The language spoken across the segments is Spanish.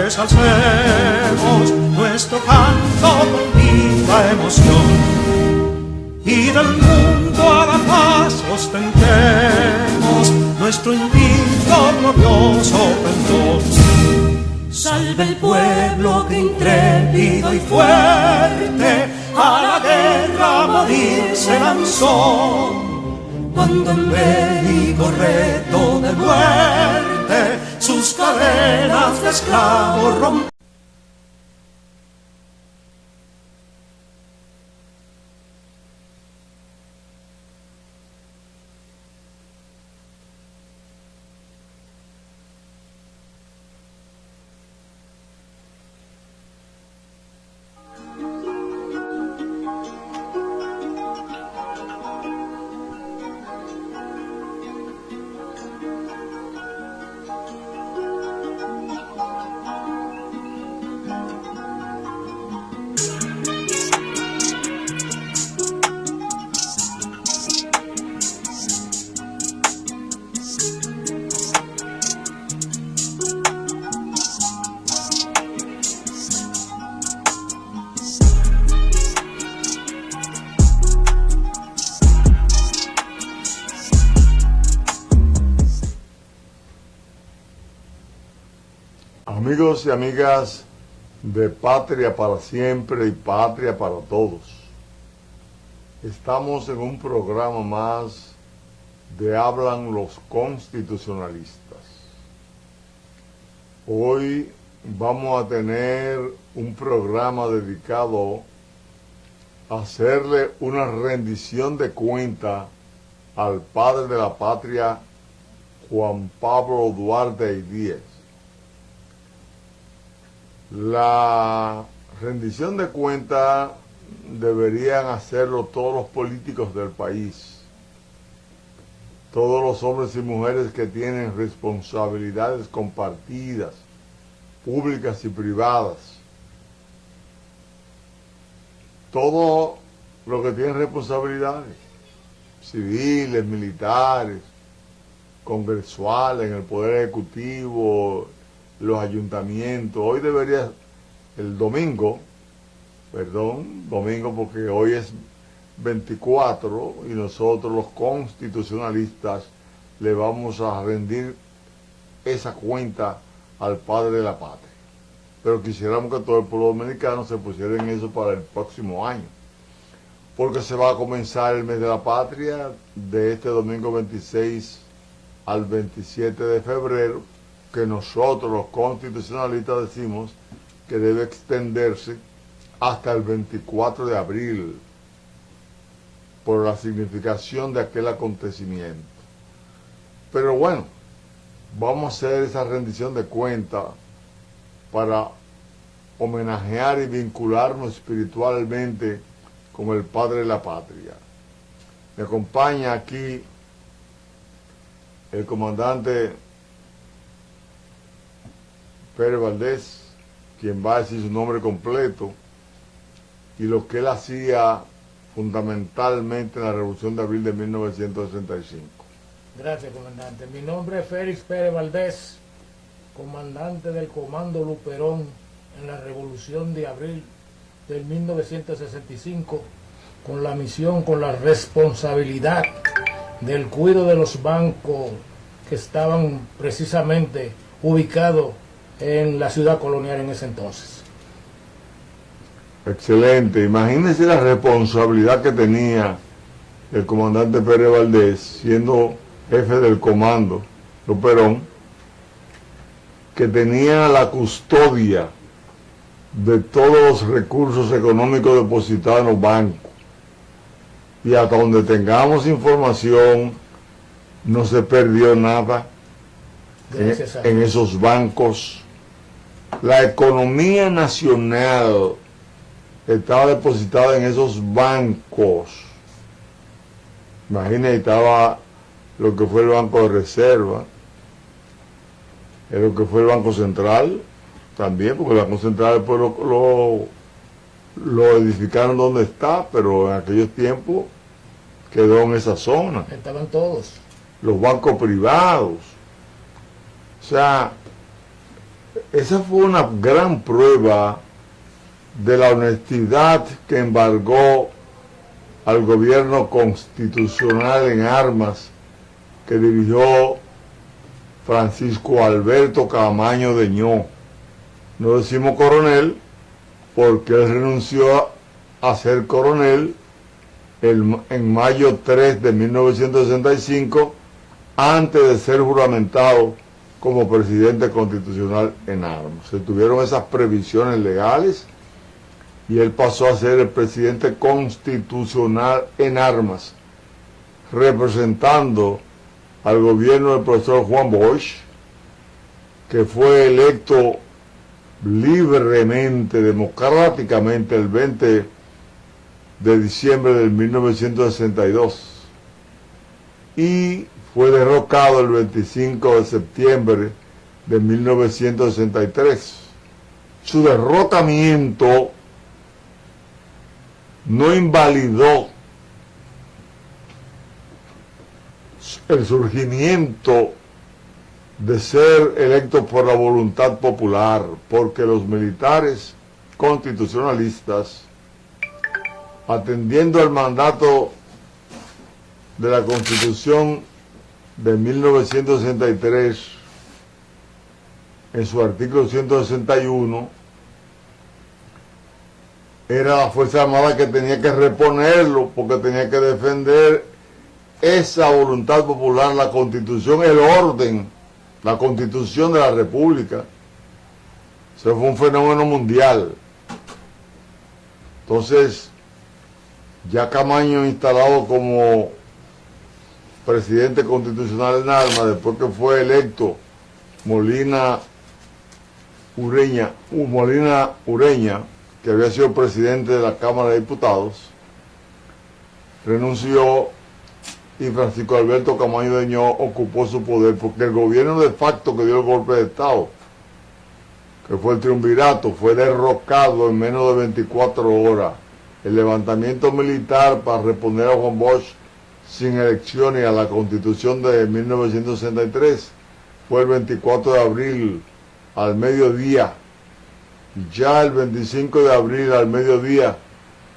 fuertes alcemos nuestro canto con viva emoción, y del mundo a la paz ostentemos nuestro invicto glorioso pendón. Salve el pueblo que intrépido y fuerte a la guerra a morir se lanzó, cuando en bélico reto de muerte sus cadenas de esclavos rompió. Amigos y amigas de Patria para Siempre y Patria para Todos, estamos en un programa más de Hablan los Constitucionalistas. Hoy vamos a tener un programa dedicado a hacerle una rendición de cuenta al padre de la patria, Juan Pablo Duarte Díez. La rendición de cuenta deberían hacerlo todos los políticos del país, todos los hombres y mujeres que tienen responsabilidades compartidas, públicas y privadas, todo lo que tienen responsabilidades civiles, militares, congresuales, en el Poder Ejecutivo, los ayuntamientos. Hoy debería, el domingo porque hoy es 24 y nosotros los constitucionalistas le vamos a rendir esa cuenta al padre de la patria. Pero quisiéramos que todo el pueblo dominicano se pusiera en eso para el próximo año, porque se va a comenzar el mes de la patria de este domingo 26 al 27 de febrero, que nosotros los constitucionalistas decimos que debe extenderse hasta el 24 de abril, por la significación de aquel acontecimiento. Pero bueno, vamos a hacer esa rendición de cuenta para homenajear y vincularnos espiritualmente con el padre de la patria. Me acompaña aquí el comandante Pérez Valdés, quien va a decir su nombre completo y lo que él hacía fundamentalmente en la Revolución de Abril de 1965. Gracias, comandante. Mi nombre es Félix Pérez Valdés, comandante del Comando Luperón en la Revolución de Abril del 1965, con la misión, con la responsabilidad del cuidado de los bancos que estaban precisamente ubicados en la ciudad colonial en ese entonces. Excelente. Imagínense la responsabilidad que tenía el comandante Pérez Valdés, siendo jefe del comando Luperón, que tenía la custodia de todos los recursos económicos depositados en los bancos. Y hasta donde tengamos información, no se perdió nada en esos bancos. La economía nacional estaba depositada en esos bancos. Imagínense, estaba lo que fue el Banco de Reserva, lo que fue el Banco Central, también, porque el Banco Central después lo edificaron donde está, pero en aquellos tiempos quedó en esa zona. Estaban todos. Los bancos privados. O sea, Esa fue una gran prueba de la honestidad que embargó al gobierno constitucional en armas que dirigió Francisco Alberto Camaño Deñó. No decimos coronel porque él renunció a ser coronel en mayo 3 de 1965 antes de ser juramentado como presidente constitucional en armas. Se tuvieron esas previsiones legales y él pasó a ser el presidente constitucional en armas, representando al gobierno del profesor Juan Bosch, que fue electo libremente, democráticamente, el 20 de diciembre de 1962 y fue derrocado el 25 de septiembre de 1963. Su derrocamiento no invalidó el surgimiento de ser electo por la voluntad popular, porque los militares constitucionalistas, atendiendo al mandato de la Constitución de 1963, en su artículo 161, era la Fuerza Armada que tenía que reponerlo, porque tenía que defender esa voluntad popular, la Constitución, el orden, la Constitución de la República. Eso fue un fenómeno mundial. Entonces, ya Camaño instalado como presidente constitucional en armas, después que fue electo Molina Ureña, que había sido presidente de la Cámara de Diputados, renunció y Francisco Alberto Camaño Deñó ocupó su poder, porque el gobierno de facto que dio el golpe de Estado, que fue el triunvirato, fue derrocado en menos de 24 horas. El levantamiento militar para reponer a Juan Bosch sin elecciones a la Constitución de 1963 fue el 24 de abril al mediodía. Y ya el 25 de abril al mediodía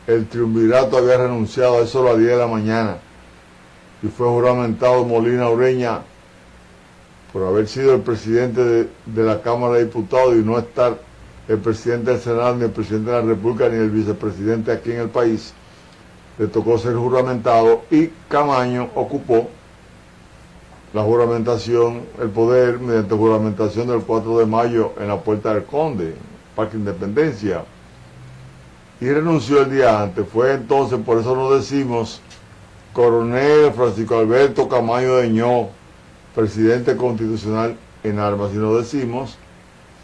el triunvirato había renunciado, a eso a las 10 de la mañana, y fue juramentado Molina Ureña por haber sido el presidente de la Cámara de Diputados y no estar el presidente del Senado, ni el presidente de la República, ni el vicepresidente aquí en el país. Le tocó ser juramentado y Camaño ocupó la juramentación, el poder, mediante juramentación del 4 de mayo en la Puerta del Conde, Parque Independencia, y renunció el día antes. Fue entonces, por eso nos decimos coronel Francisco Alberto Camaño Deñó, presidente constitucional en armas, y nos decimos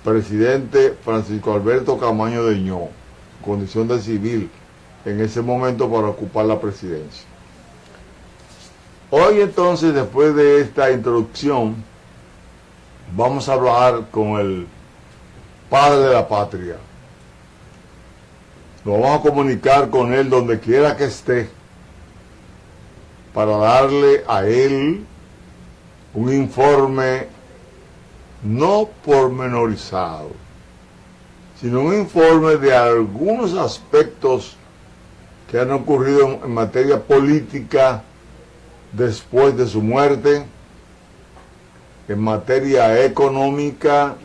presidente Francisco Alberto Camaño Deñó, condición de civil en ese momento para ocupar la presidencia. Hoy entonces, después de esta introducción, vamos a hablar con el padre de la patria. Nos vamos a comunicar con él donde quiera que esté, para darle a él un informe no pormenorizado, sino un informe de algunos aspectos que han ocurrido en materia política después de su muerte, en materia económica,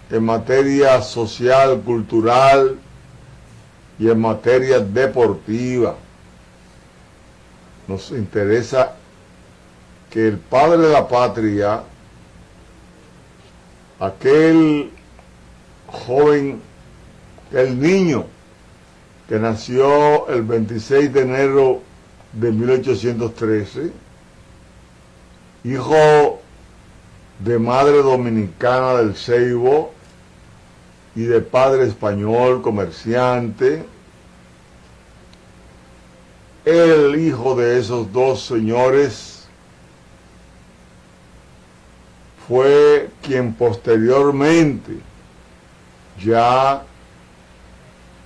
en materia social, cultural y en materia deportiva. Nos interesa que el padre de la patria, aquel joven, el niño que nació el 26 de enero de 1813, hijo de madre dominicana del Ceibo y de padre español comerciante, el hijo de esos dos señores fue quien posteriormente, ya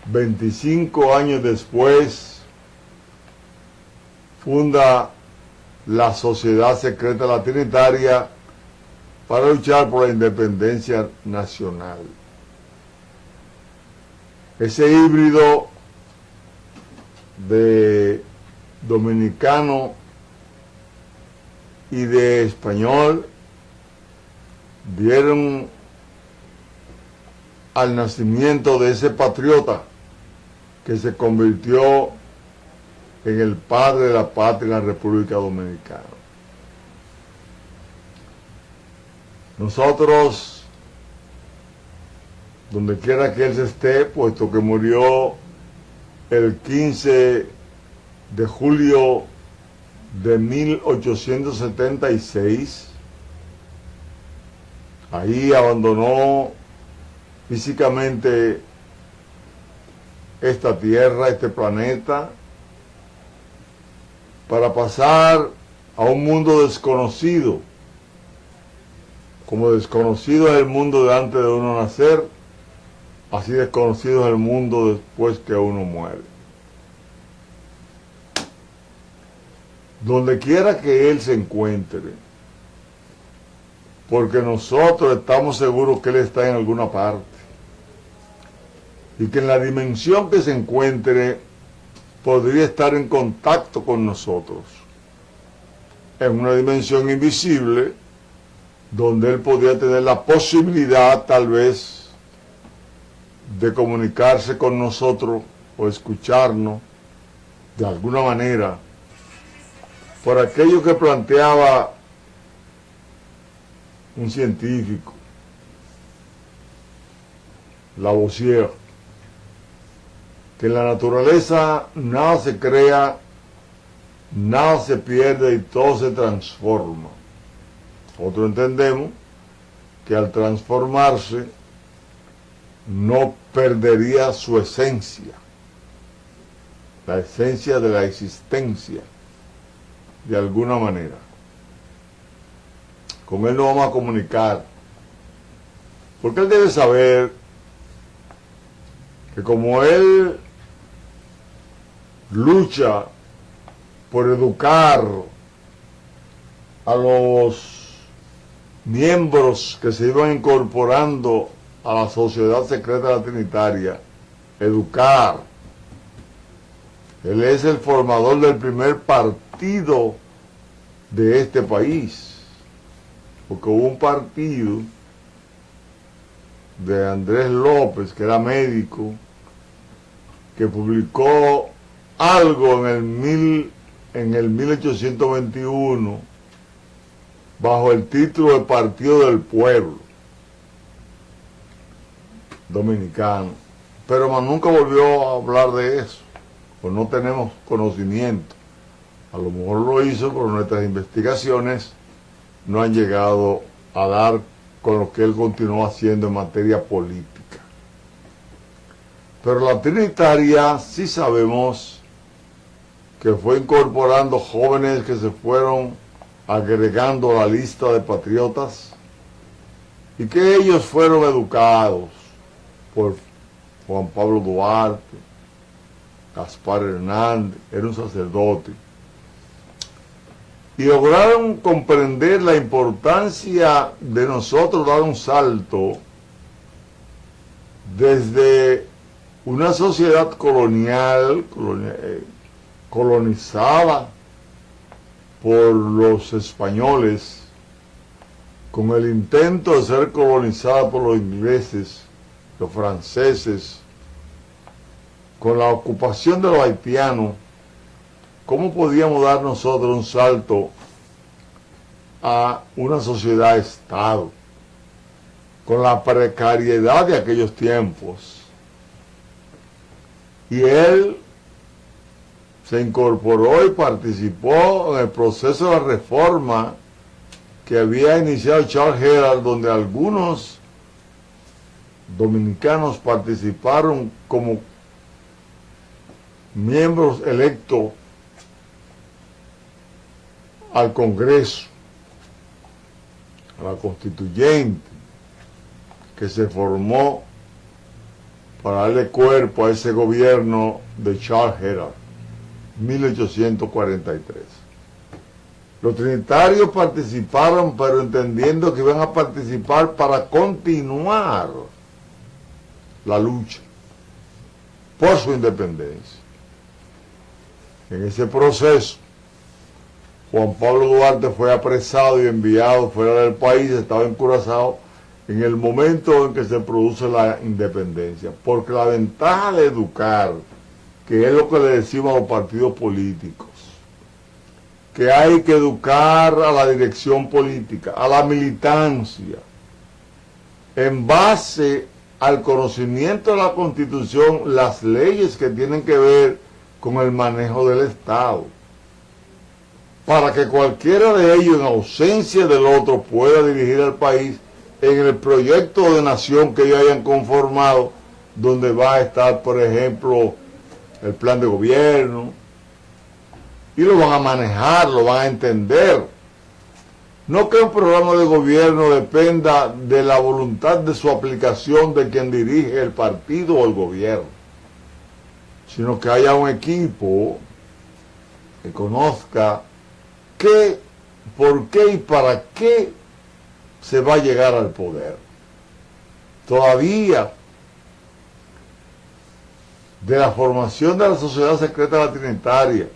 25 años después, funda la Sociedad Secreta La Trinitaria para luchar por la independencia nacional. Ese híbrido de dominicano y de español dieron al nacimiento de ese patriota que se convirtió en el padre de la patria en la República Dominicana. Nosotros, donde quiera que él se esté, puesto que murió el 15 de julio de 1876, ahí abandonó físicamente esta tierra, este planeta, para pasar a un mundo desconocido, como desconocido es el mundo de antes de uno nacer, así desconocido es el mundo después que uno muere. Donde quiera que él se encuentre, porque nosotros estamos seguros que él está en alguna parte, y que en la dimensión que se encuentre podría estar en contacto con nosotros, en una dimensión invisible, donde él podría tener la posibilidad tal vez de comunicarse con nosotros o escucharnos de alguna manera, por aquello que planteaba un científico, Lavoisier, que en la naturaleza nada se crea, nada se pierde y todo se transforma. Nosotros entendemos que al transformarse no perdería su esencia, la esencia de la existencia, de alguna manera. Con él nos vamos a comunicar, porque él debe saber que como él lucha por educar a los miembros que se iban incorporando a la Sociedad Secreta la Trinitaria, educar. Él es el formador del primer partido de este país, porque hubo un partido de Andrés López, que era médico, que publicó algo en el 1821 bajo el título de Partido del Pueblo Dominicano, pero más nunca volvió a hablar de eso, pues no tenemos conocimiento. A lo mejor lo hizo, pero nuestras investigaciones no han llegado a dar con lo que él continuó haciendo en materia política. Pero la Trinitaria sí sabemos que fue incorporando jóvenes que se fueron agregando a la lista de patriotas y que ellos fueron educados por Juan Pablo Duarte, Gaspar Hernández, era un sacerdote, y lograron comprender la importancia de nosotros dar un salto desde una sociedad colonizada por los españoles, con el intento de ser colonizada por los ingleses, los franceses, con la ocupación de los haitianos. ¿Cómo podíamos dar nosotros un salto a una sociedad-estado con la precariedad de aquellos tiempos? Y él se incorporó y participó en el proceso de reforma que había iniciado Charles Herald, donde algunos dominicanos participaron como miembros electos al Congreso, a la Constituyente, que se formó para darle cuerpo a ese gobierno de Charles Herald, 1843. Los trinitarios participaron, pero entendiendo que iban a participar para continuar la lucha por su independencia. En ese proceso, Juan Pablo Duarte fue apresado y enviado fuera del país, estaba en Curazao en el momento en que se produce la independencia, porque la ventaja de educar, que es lo que le decimos a los partidos políticos, que hay que educar a la dirección política, a la militancia, en base al conocimiento de la Constitución, las leyes que tienen que ver con el manejo del Estado, para que cualquiera de ellos, en ausencia del otro, pueda dirigir al país en el proyecto de nación que ellos hayan conformado, donde va a estar, por ejemplo, el plan de gobierno, y lo van a manejar, lo van a entender. No que un programa de gobierno dependa de la voluntad de su aplicación de quien dirige el partido o el gobierno, sino que haya un equipo que conozca qué, por qué y para qué se va a llegar al poder. Todavía, de la formación de la Sociedad Secreta Trinitaria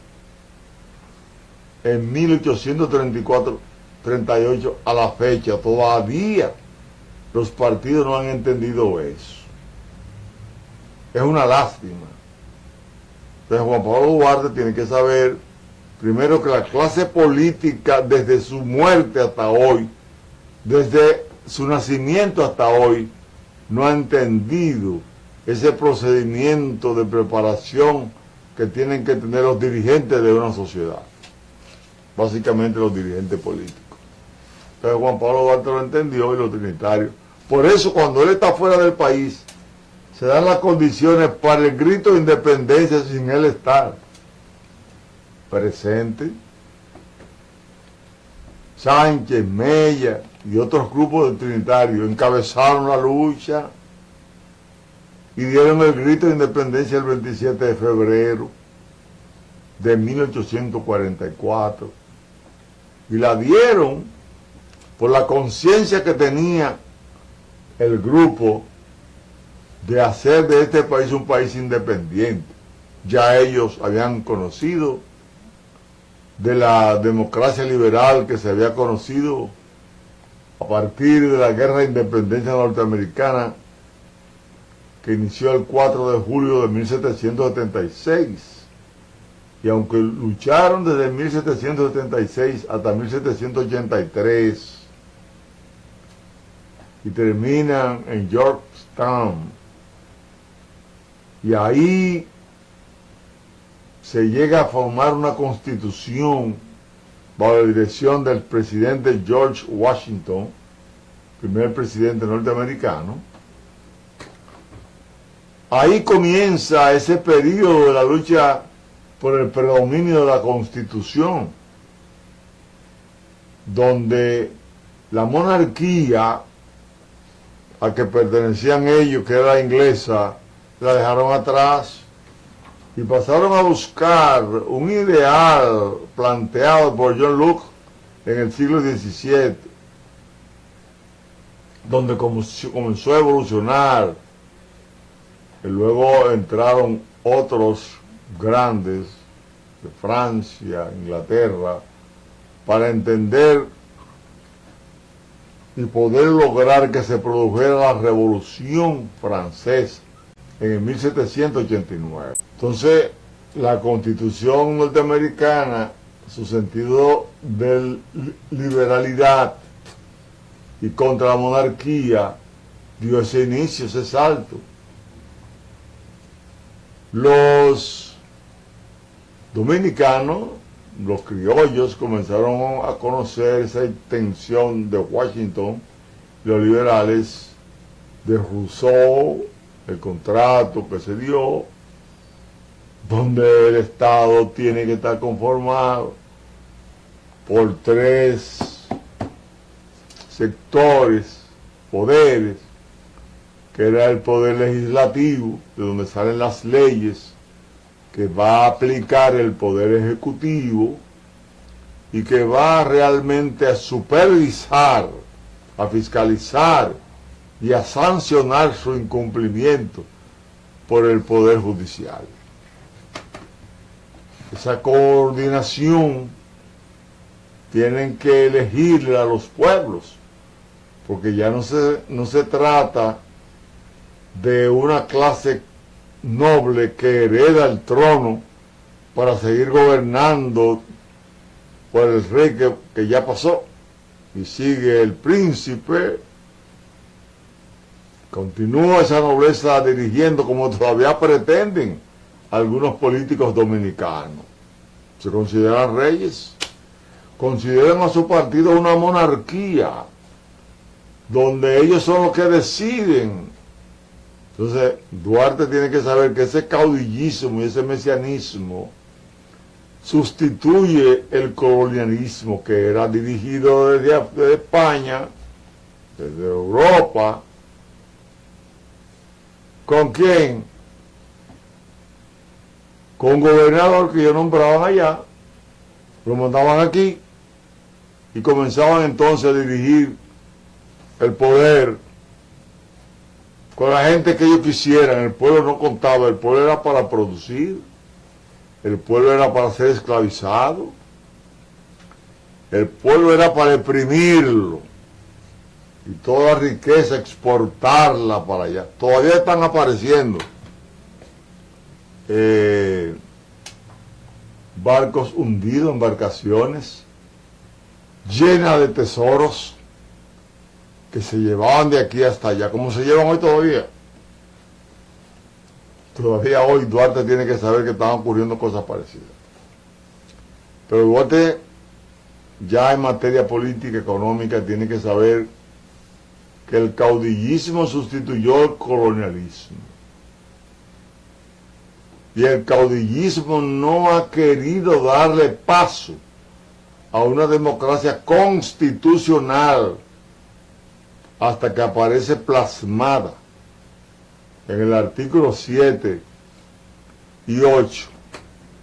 en 1834-38 a la fecha, todavía los partidos no han entendido eso. Es una lástima. Entonces Juan Pablo Duarte tiene que saber, primero, que la clase política desde su muerte hasta hoy, desde su nacimiento hasta hoy, no ha entendido ese procedimiento de preparación que tienen que tener los dirigentes de una sociedad, básicamente los dirigentes políticos. Entonces Juan Pablo Duarte lo entendió y los trinitarios. Por eso cuando él está fuera del país, se dan las condiciones para el grito de independencia sin él estar presente. Sánchez, Mella y otros grupos de trinitarios encabezaron la lucha y dieron el grito de independencia el 27 de febrero de 1844. Y la dieron por la conciencia que tenía el grupo de hacer de este país un país independiente. Ya ellos habían conocido de la democracia liberal que se había conocido a partir de la guerra de independencia norteamericana que inició el 4 de julio de 1776. Y aunque lucharon desde 1776 hasta 1783 y terminan en Yorktown, y ahí se llega a formar una constitución bajo la dirección del presidente George Washington, primer presidente norteamericano. Ahí comienza ese periodo de la lucha por el predominio de la Constitución, donde la monarquía a que pertenecían ellos, que era la inglesa, la dejaron atrás y pasaron a buscar un ideal planteado por John Locke en el siglo XVII, donde comenzó a evolucionar, y luego entraron otros grandes de Francia, Inglaterra, para entender y poder lograr que se produjera la Revolución Francesa en el 1789. Entonces, la Constitución norteamericana, su sentido de liberalidad y contra la monarquía, dio ese inicio, ese salto. Los dominicanos, los criollos, comenzaron a conocer esa intención de Washington, los liberales, de Rousseau, el contrato que se dio, donde el Estado tiene que estar conformado por 3 sectores, poderes, que era el poder legislativo, de donde salen las leyes que va a aplicar el poder ejecutivo, y que va realmente a supervisar, a fiscalizar y a sancionar su incumplimiento por el Poder Judicial. Esa coordinación tienen que elegirle a los pueblos, porque ya no se trata de una clase noble que hereda el trono para seguir gobernando por el rey que ya pasó, y sigue el príncipe, continúa esa nobleza dirigiendo como todavía pretenden algunos políticos dominicanos. Se consideran reyes, consideran a su partido una monarquía, donde ellos son los que deciden. Entonces, Duarte tiene que saber que ese caudillismo y ese mesianismo sustituye el colonialismo que era dirigido desde España, desde Europa. ¿Con quién? Con un gobernador que ellos nombraban allá, lo mandaban aquí y comenzaban entonces a dirigir el poder con la gente que ellos quisieran. El pueblo no contaba, el pueblo era para producir, el pueblo era para ser esclavizado, el pueblo era para exprimirlo y toda la riqueza exportarla para allá. Todavía están apareciendo barcos hundidos, embarcaciones llenas de tesoros que se llevaban de aquí hasta allá, como se llevan hoy todavía. Todavía hoy Duarte tiene que saber que están ocurriendo cosas parecidas. Pero Duarte, ya en materia política, económica, tiene que saber que el caudillismo sustituyó el colonialismo. Y el caudillismo no ha querido darle paso a una democracia constitucional hasta que aparece plasmada en el artículo 7 y 8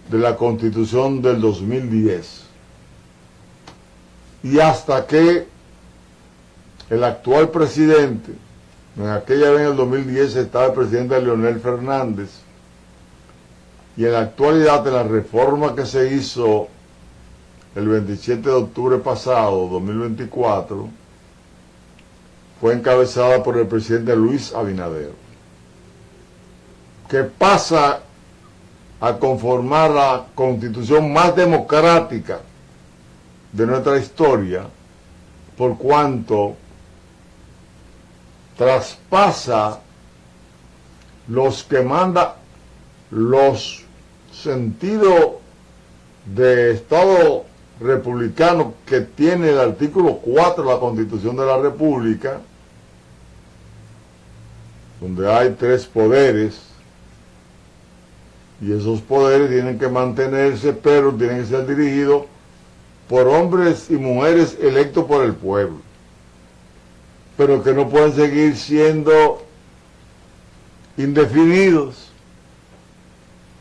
de la Constitución del 2010. Y hasta que el actual presidente, en aquella vez en el 2010 estaba el presidente Leonel Fernández, y en la actualidad de la reforma que se hizo el 27 de octubre pasado, 2024, fue encabezada por el presidente Luis Abinader, que pasa a conformar la constitución más democrática de nuestra historia, por cuanto traspasa los que manda los sentidos de Estado republicano que tiene el artículo 4 de la Constitución de la República, donde hay 3 poderes, y esos poderes tienen que mantenerse, pero tienen que ser dirigidos por hombres y mujeres electos por el pueblo, pero que no pueden seguir siendo indefinidos,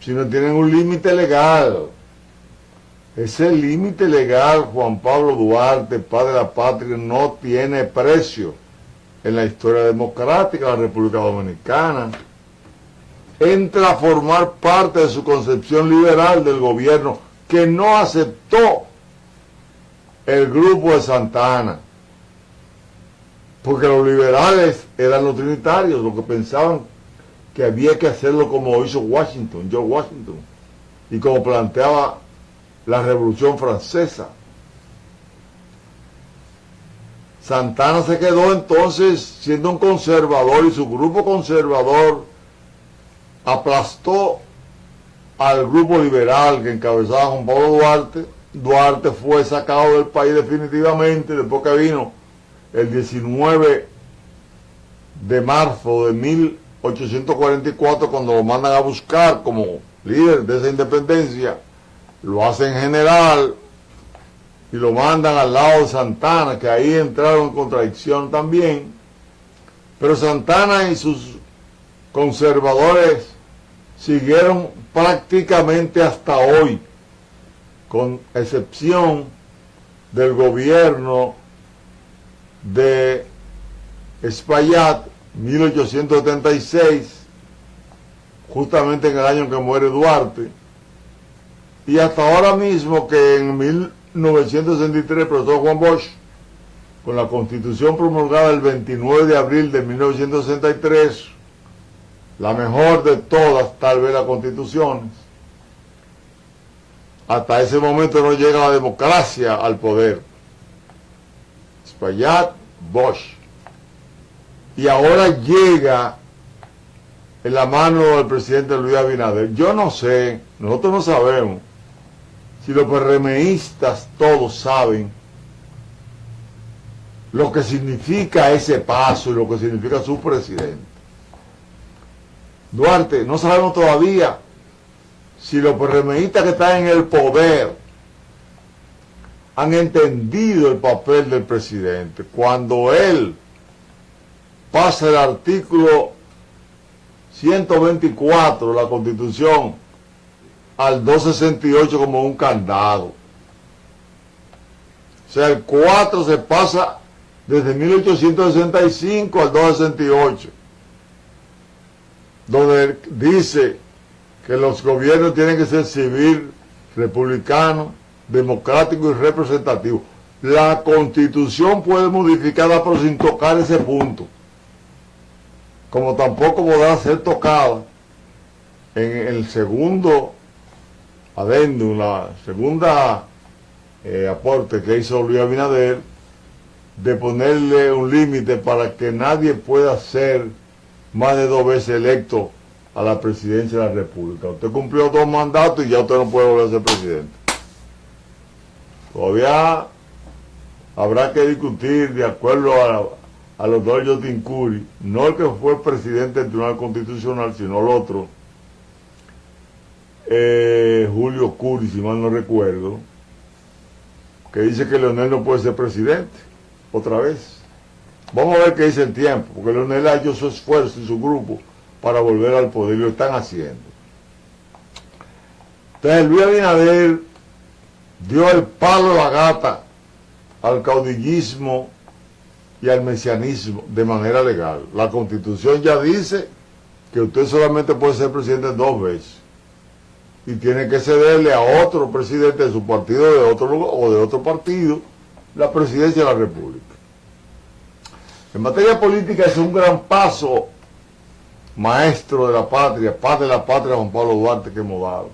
sino tienen un límite legal. Ese límite legal, Juan Pablo Duarte, padre de la patria, no tiene precio en la historia democrática de la República Dominicana. Entra a formar parte de su concepción liberal del gobierno, que no aceptó el grupo de Santa Anna, porque los liberales eran los trinitarios, los que pensaban que había que hacerlo como hizo George Washington, y como planteaba la Revolución Francesa. Santa Anna se quedó entonces siendo un conservador, y su grupo conservador aplastó al grupo liberal que encabezaba Juan Pablo Duarte. Duarte fue sacado del país definitivamente después que vino el 19 de marzo de 1844, cuando lo mandan a buscar como líder de esa independencia. Lo hacen general y lo mandan al lado de Santa Anna, que ahí entraron en contradicción también. Pero Santa Anna y sus conservadores siguieron prácticamente hasta hoy, con excepción del gobierno de Espaillat, 1876, justamente en el año en que muere Duarte, y hasta ahora mismo que en 1963 el profesor Juan Bosch, con la Constitución promulgada el 29 de abril de 1963, la mejor de todas, tal vez, las constituciones, hasta ese momento no llega la democracia al poder. Espaillat, Bosch. Y ahora llega en la mano del presidente Luis Abinader. Yo no sé, nosotros no sabemos si los PRMistas todos saben lo que significa ese paso y lo que significa su presidente. Duarte, no sabemos todavía si los PRMistas que están en el poder han entendido el papel del presidente. Cuando él pasa el artículo 124 de la Constitución al 268 como un candado. O sea, el 4 se pasa desde 1865 al 268, donde dice que los gobiernos tienen que ser civil, republicano, democrático y representativo. La Constitución puede modificada pero sin tocar ese punto, como tampoco podrá ser tocada en el segundo adendum, la segunda aporte que hizo Luis Abinader, de ponerle un límite para que nadie pueda ser más de 2 veces electo a la presidencia de la República. Usted cumplió 2 mandatos y ya usted no puede volver a ser presidente. Todavía habrá que discutir de acuerdo a los dos Yotincuri, no el que fue presidente del Tribunal Constitucional, sino el otro, Julio Curi, si mal no recuerdo, que dice que Leonel no puede ser presidente otra vez. Vamos a ver qué dice el tiempo, porque Leonel ha hecho su esfuerzo y su grupo para volver al poder, y lo están haciendo. Entonces Luis Abinader dio el palo de la gata al caudillismo y al mesianismo de manera legal. La Constitución ya dice que usted solamente puede ser presidente 2 veces y tiene que cederle a otro presidente de su partido, de otro lugar, o de otro partido, la presidencia de la República. En materia política es un gran paso, maestro de la patria, padre de la patria, Juan Pablo Duarte, que hemos dado.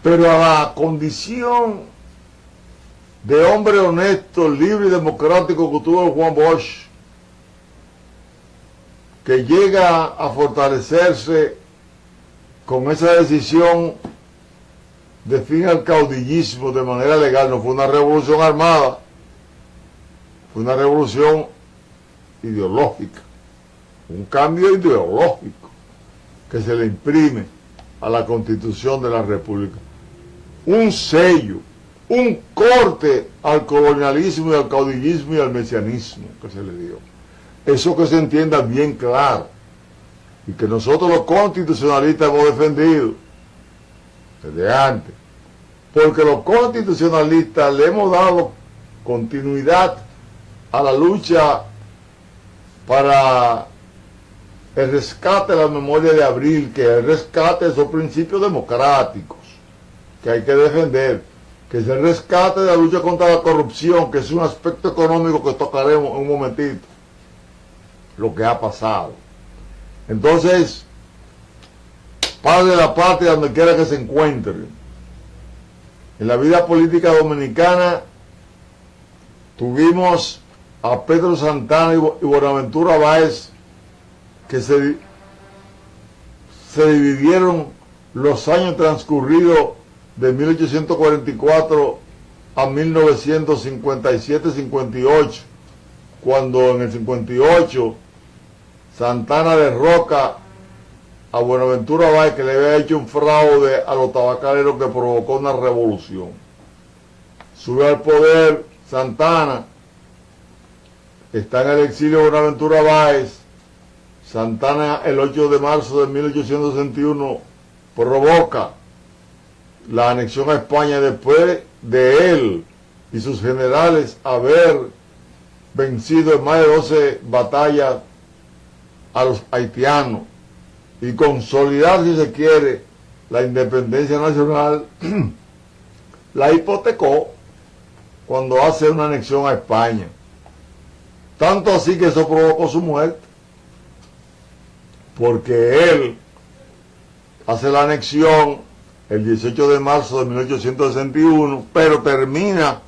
Pero a la condición de hombre honesto, libre y democrático que tuvo Juan Bosch, que llega a fortalecerse con esa decisión de fin al caudillismo de manera legal. No fue una revolución armada, fue una revolución ideológica, un cambio ideológico que se le imprime a la Constitución de la República, un sello, un corte al colonialismo y al caudillismo y al mesianismo que se le dio. Eso que se entienda bien claro, y que nosotros los constitucionalistas hemos defendido desde antes, porque los constitucionalistas le hemos dado continuidad a la lucha para el rescate de la memoria de Abril, que es el rescate de esos principios democráticos que hay que defender, que es el rescate de la lucha contra la corrupción, que es un aspecto económico que tocaremos en un momentito, lo que ha pasado. Entonces, padre de la patria, donde quiera que se encuentre, en la vida política dominicana tuvimos a Pedro Santana y Buenaventura Báez, que se dividieron los años transcurridos de 1844 a 1957-58, cuando en el 58 Santana derroca a Buenaventura Báez, que le había hecho un fraude a los tabacaleros que provocó una revolución. Sube al poder Santana, está en el exilio Buenaventura Báez. Santana, el 8 de marzo de 1861, provoca la anexión a España. Después de él y sus generales haber vencido en más de 12 batallas a los haitianos y consolidar, si se quiere, la independencia nacional, la hipotecó cuando hace una anexión a España. Tanto así que eso provocó su muerte, porque él hace la anexión el 18 de marzo de 1861, pero termina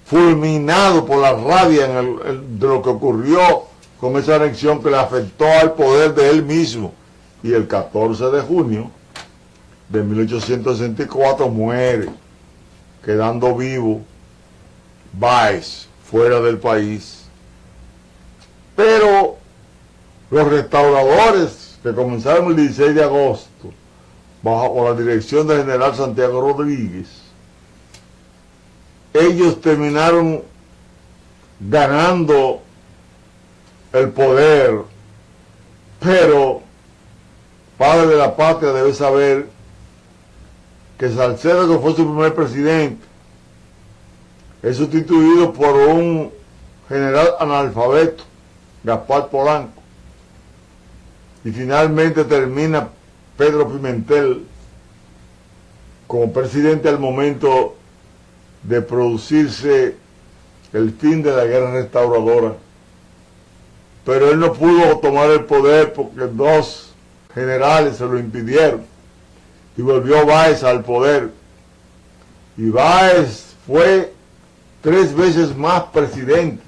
fulminado por la rabia de lo que ocurrió con esa anexión que le afectó al poder de él mismo. Y el 14 de junio de 1864 muere, quedando vivo Báez fuera del país. Pero los restauradores que comenzaron el 16 de agosto, bajo la dirección del general Santiago Rodríguez, ellos terminaron ganando el poder, pero padre de la patria debe saber que Salcedo, que fue su primer presidente, es sustituido por un general analfabeto, Gaspar Polanco, y finalmente termina Pedro Pimentel como presidente al momento de producirse el fin de la guerra restauradora. Pero él no pudo tomar el poder porque dos generales se lo impidieron y volvió Báez al poder. Y Báez fue 3 veces más presidente,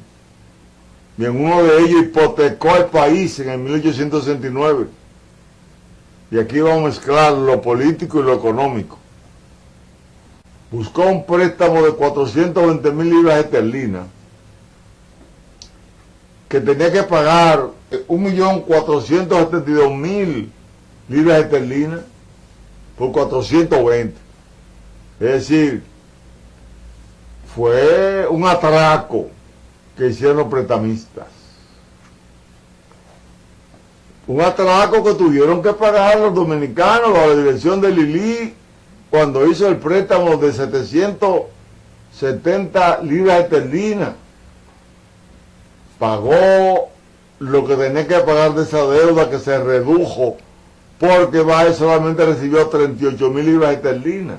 y en uno de ellos hipotecó el país en el 1869. Y aquí vamos a mezclar lo político y lo económico. Buscó un préstamo de 420,000 libras esterlinas, que tenía que pagar 1.472.000 libras esterlinas por 420. Es decir, fue un atraco que hicieron los prestamistas. Un atraco que tuvieron que pagar los dominicanos a la dirección de Lili cuando hizo el préstamo de 770 libras esterlinas. Pagó lo que tenía que pagar de esa deuda, que se redujo porque Báez solamente recibió 38,000 libras esterlinas,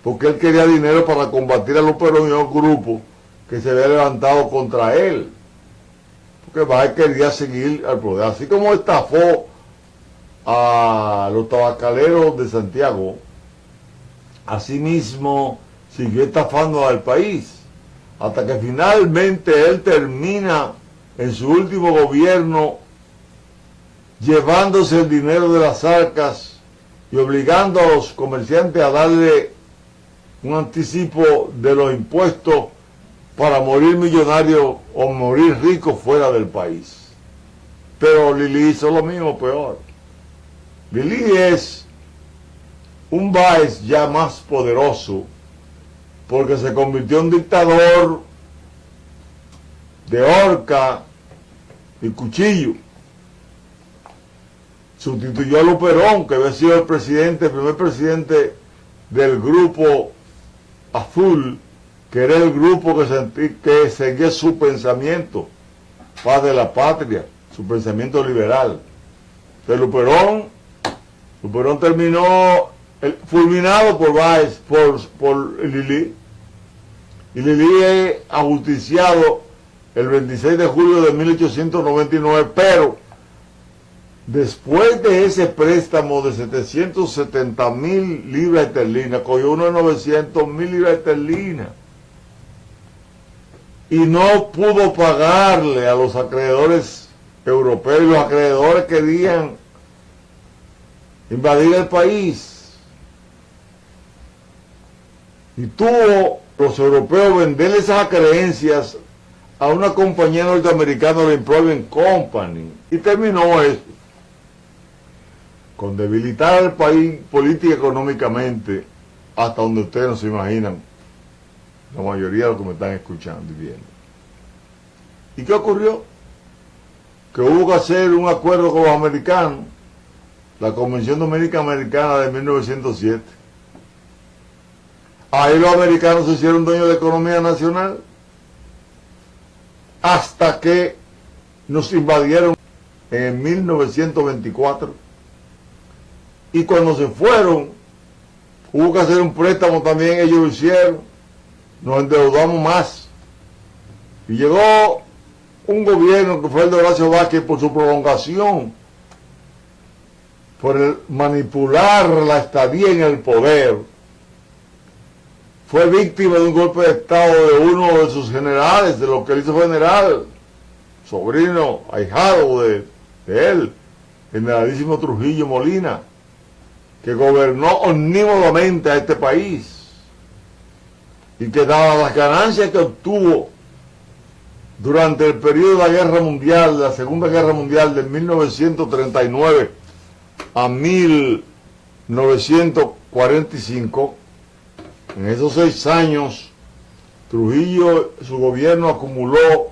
porque él quería dinero para combatir a Luperón y a un grupo que se había levantado contra él, porque Báez quería seguir al poder. Así como estafó a los tabacaleros de Santiago, asimismo siguió estafando al país, hasta que finalmente él termina en su último gobierno llevándose el dinero de las arcas y obligando a los comerciantes a darle un anticipo de los impuestos para morir millonario o morir rico fuera del país. Pero Lili hizo lo mismo, peor. Lili es un Báez ya más poderoso, porque se convirtió en dictador de horca y cuchillo. Sustituyó a Luperón, que había sido el primer presidente del grupo azul, que era el grupo que seguía su pensamiento, paz de la patria, su pensamiento liberal. Entonces Luperón terminó fulminado por Báez, por Lili, y Lili es ajusticiado el 26 de julio de 1899, pero después de ese préstamo de 770,000 libras esterlinas, cogió uno de 900,000 libras esterlinas y no pudo pagarle a los acreedores europeos, y los acreedores querían invadir el país. Y tuvo los europeos venderle esas creencias a una compañía norteamericana, la Improving Company, y terminó eso con debilitar al país política y económicamente, hasta donde ustedes no se imaginan, la mayoría de los que me están escuchando y viendo. ¿Y qué ocurrió? Que hubo que hacer un acuerdo con los americanos, la Convención Dominica Americana de 1907. Ahí los americanos se hicieron dueños de la economía nacional hasta que nos invadieron en 1924 y cuando se fueron hubo que hacer un préstamo también, ellos lo hicieron, nos endeudamos más y llegó un gobierno que fue el de Horacio Vázquez por su prolongación, por el manipular la estadía en el poder. Fue víctima de un golpe de estado de uno de sus generales, de lo que él hizo general, sobrino, ahijado de él, generalísimo Trujillo Molina, que gobernó omnímodamente a este país y que dadas las ganancias que obtuvo durante el periodo de la Guerra Mundial, la Segunda Guerra Mundial de 1939 a 1945, en esos 6 años, Trujillo, su gobierno acumuló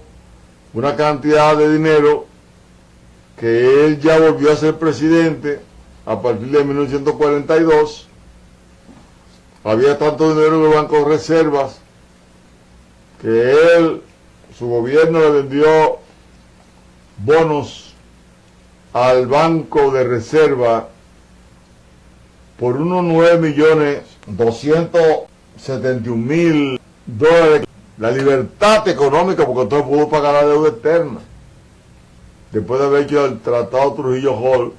una cantidad de dinero que él ya volvió a ser presidente a partir de 1942. Había tanto dinero en el Banco de Reservas que su gobierno le vendió bonos al Banco de Reserva por unos $9.271.000, la libertad económica, porque entonces pudo pagar la deuda externa, después de haber hecho el Tratado Trujillo-Hall,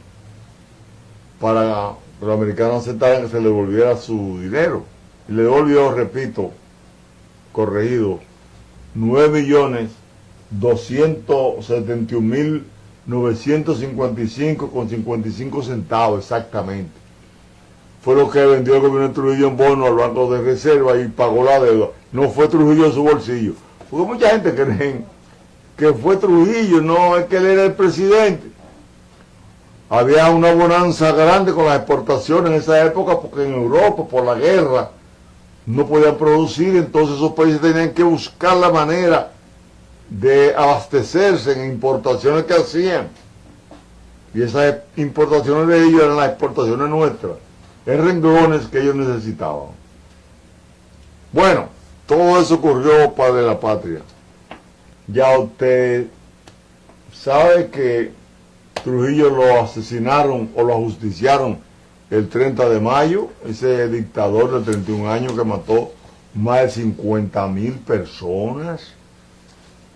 para que los americanos aceptaran que se le devolviera su dinero. Y le devolvió, repito, corregido, $9.271.955,55 exactamente. Fue lo que vendió el gobierno de Trujillo en bono al Banco de Reserva y pagó la deuda. No fue Trujillo en su bolsillo. Porque mucha gente cree que fue Trujillo, no es que él era el presidente. Había una bonanza grande con las exportaciones en esa época porque en Europa, por la guerra, no podían producir, entonces esos países tenían que buscar la manera de abastecerse en importaciones que hacían. Y esas importaciones de ellos eran las exportaciones nuestras, en renglones que ellos necesitaban. Bueno, todo eso ocurrió, padre de la patria. Ya usted sabe que Trujillo lo asesinaron o lo ajusticiaron el 30 de mayo, ese dictador de 31 años que mató más de 50,000 personas,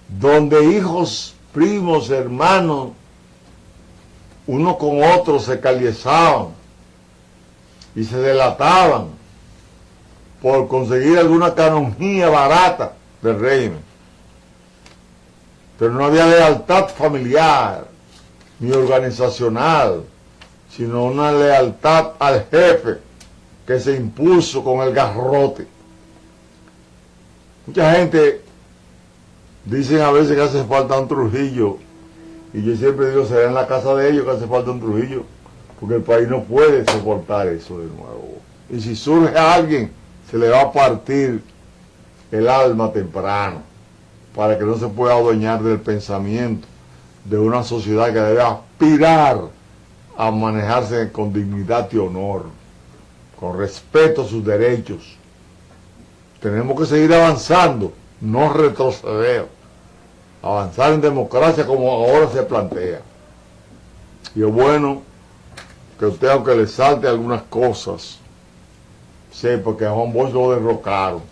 donde hijos, primos, hermanos, uno con otro se caliezaban y se delataban por conseguir alguna canonjía barata del régimen. Pero no había lealtad familiar ni organizacional, sino una lealtad al jefe que se impuso con el garrote. Mucha gente dicen a veces que hace falta un Trujillo, y yo siempre digo, será en la casa de ellos que hace falta un Trujillo, porque el país no puede soportar eso de nuevo. Y si surge alguien, se le va a partir el alma temprano, para que no se pueda adueñar del pensamiento de una sociedad que debe aspirar a manejarse con dignidad y honor, con respeto a sus derechos. Tenemos que seguir avanzando, no retroceder, avanzar en democracia como ahora se plantea. Y es bueno que usted, aunque le salte algunas cosas, sepa que a Juan Bosch lo derrocaron,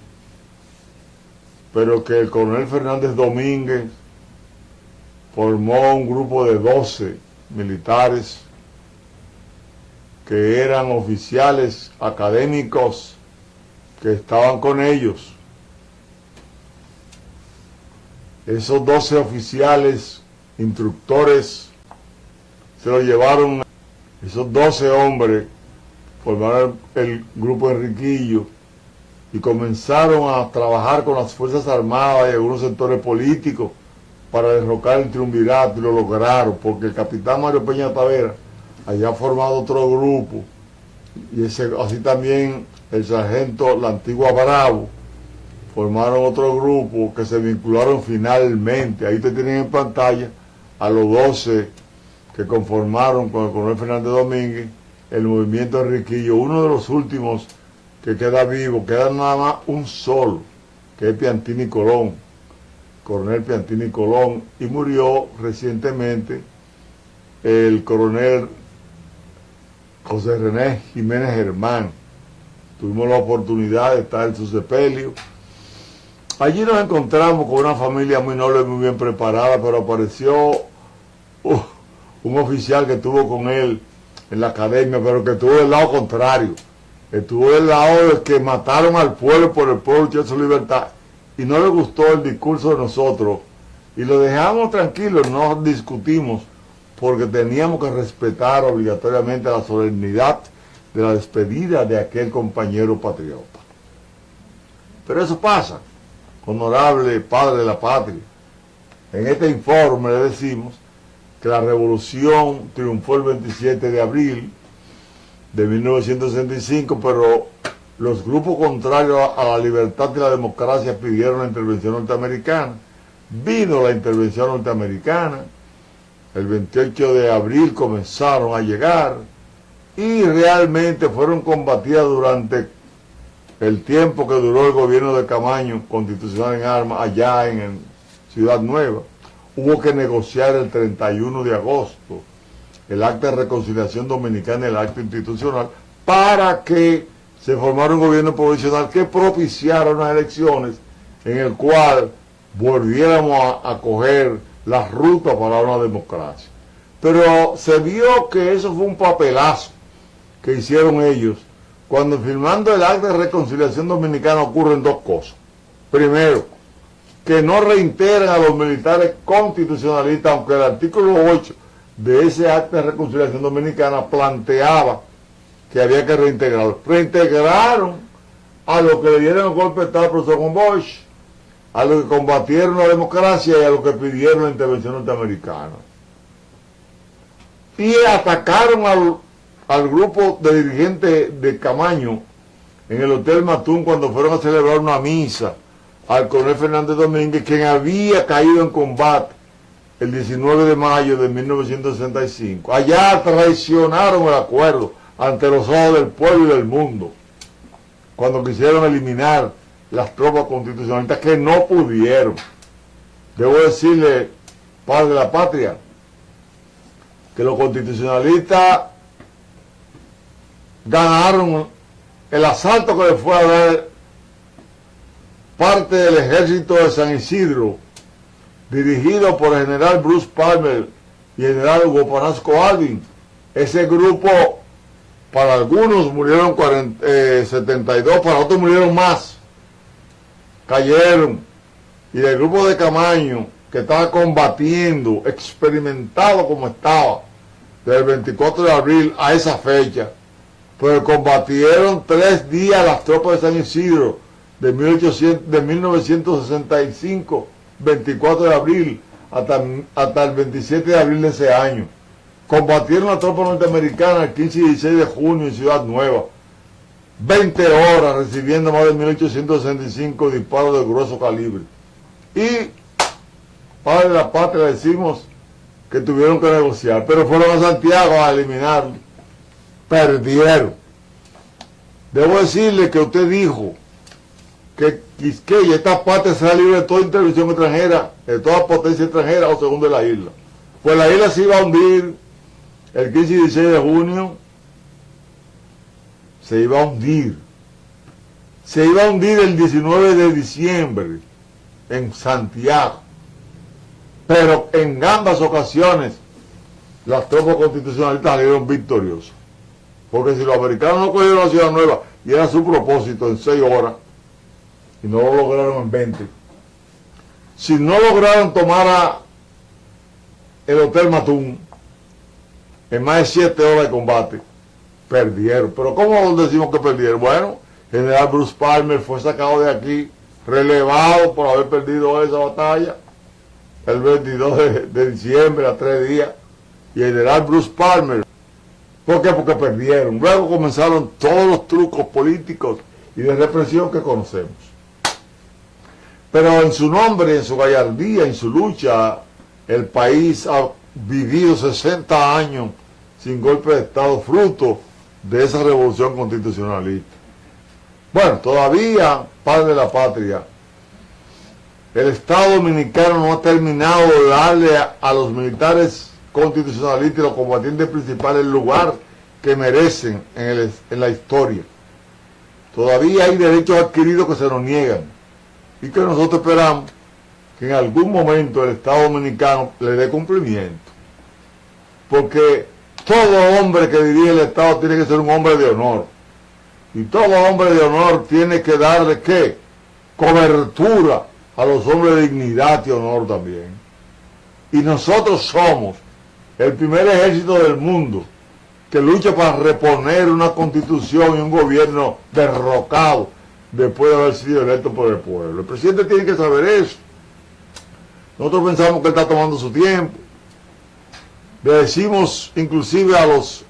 pero que el coronel Fernández Domínguez formó un grupo de 12 militares que eran oficiales académicos que estaban con ellos. Esos 12 oficiales instructores se lo llevaron, esos 12 hombres formaron el grupo Enriquillo y comenzaron a trabajar con las Fuerzas Armadas y algunos sectores políticos para derrocar el triunvirato, y lo lograron, porque el capitán Mario Peña Tavera había formado otro grupo, y así también el sargento La Antigua Bravo formaron otro grupo que se vincularon finalmente. Ahí te tienen en pantalla a los 12 que conformaron con el coronel Fernández Domínguez el movimiento Enriquillo, uno de los últimos que queda vivo, queda nada más un solo, que es Piantini Colón, coronel Piantini Colón, y murió recientemente el coronel José René Jiménez Germán. Tuvimos la oportunidad de estar en su sepelio. Allí nos encontramos con una familia muy noble, muy bien preparada, pero apareció un oficial que estuvo con él en la academia, pero que estuvo del lado contrario. Estuvo del lado de que mataron al pueblo por el pueblo de su libertad, y no le gustó el discurso de nosotros, y lo dejamos tranquilo, no discutimos, porque teníamos que respetar obligatoriamente la solemnidad de la despedida de aquel compañero patriota. Pero eso pasa, honorable padre de la patria. En este informe le decimos que la revolución triunfó el 27 de abril de 1965, pero los grupos contrarios a la libertad y la democracia pidieron la intervención norteamericana. Vino la intervención norteamericana, el 28 de abril comenzaron a llegar y realmente fueron combatidas durante el tiempo que duró el gobierno de Camaño, constitucional en armas, allá en Ciudad Nueva. Hubo que negociar el 31 de agosto el acta de reconciliación dominicana y el acta institucional para que se formara un gobierno provisional que propiciara unas elecciones en el cual volviéramos a coger la ruta para una democracia. Pero se vio que eso fue un papelazo que hicieron ellos. Cuando firmando el acta de reconciliación dominicana ocurren dos cosas. Primero, que no reintegran a los militares constitucionalistas, aunque el artículo 8 de ese acta de reconciliación dominicana planteaba que había que reintegrarlos. Reintegraron a los que le dieron el golpe de Estado al profesor von Bosch, a los que combatieron la democracia y a los que pidieron la intervención norteamericana. Y atacaron al grupo de dirigentes de Camaño en el Hotel Matún cuando fueron a celebrar una misa al coronel Fernández Domínguez, quien había caído en combate el 19 de mayo de 1965. Allá traicionaron el acuerdo ante los ojos del pueblo y del mundo, cuando quisieron eliminar las tropas constitucionalistas, que no pudieron. Debo decirle, padre de la patria, que los constitucionalistas ganaron el asalto que le fue a dar parte del ejército de San Isidro, dirigido por el general Bruce Palmer y el general Hugo Panasco Alvin. Ese grupo, para algunos murieron 72, para otros murieron más. Cayeron. Y del grupo de Camaño, que estaba combatiendo, experimentado como estaba, del 24 de abril a esa fecha, pues combatieron 3 días las tropas de San Isidro, de 1965, 24 de abril, hasta el 27 de abril de ese año. Combatieron las tropas norteamericanas el 15 y 16 de junio en Ciudad Nueva. 20 horas recibiendo más de 1865 disparos de grueso calibre. Y, padre de la patria, decimos que tuvieron que negociar, pero fueron a Santiago a eliminarlo. Perdieron. Debo decirle que usted dijo que Quisqueya, esta parte será libre de toda intervención extranjera, de toda potencia extranjera o según de la isla. Pues la isla se iba a hundir el 15 y 16 de junio, se iba a hundir. Se iba a hundir el 19 de diciembre en Santiago. Pero en ambas ocasiones las tropas constitucionalistas salieron victoriosas. Porque si los americanos no cogieron la Ciudad Nueva, y era su propósito en 6 horas, y no lo lograron en 20, si no lograron tomar el Hotel Matún en más de 7 horas de combate, perdieron. Pero ¿cómo decimos que perdieron? Bueno, general Bruce Palmer fue sacado de aquí, relevado por haber perdido esa batalla, el 22 de diciembre, a 3 días, y el general Bruce Palmer, ¿por qué? Porque perdieron. Luego comenzaron todos los trucos políticos y de represión que conocemos. Pero en su nombre, en su gallardía, en su lucha, el país ha vivido 60 años sin golpe de Estado, fruto de esa revolución constitucionalista. Bueno, todavía, padre de la patria, el Estado Dominicano no ha terminado de darle a los militares constitucionalistas y los combatientes principales el lugar que merecen en la historia. Todavía hay derechos adquiridos que se nos niegan y que nosotros esperamos que en algún momento el Estado Dominicano le dé cumplimiento. Porque todo hombre que dirige el Estado tiene que ser un hombre de honor. Y todo hombre de honor tiene que darle, ¿qué? Cobertura a los hombres de dignidad y honor también. Y nosotros somos el primer ejército del mundo que lucha para reponer una constitución y un gobierno derrocado después de haber sido electo por el pueblo. El presidente tiene que saber eso. Nosotros pensamos que él está tomando su tiempo. Le decimos inclusive a los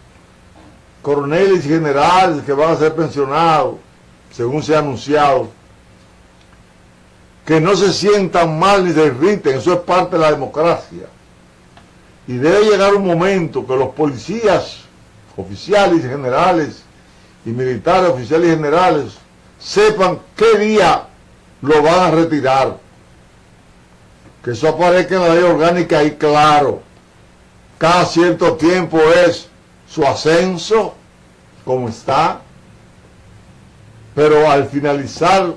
coroneles y generales que van a ser pensionados, según se ha anunciado, que no se sientan mal ni se irriten, eso es parte de la democracia. Y debe llegar un momento que los policías oficiales y generales y militares oficiales y generales sepan qué día lo van a retirar. Que eso aparezca en la ley orgánica y claro. Cada cierto tiempo es su ascenso, como está, pero al finalizar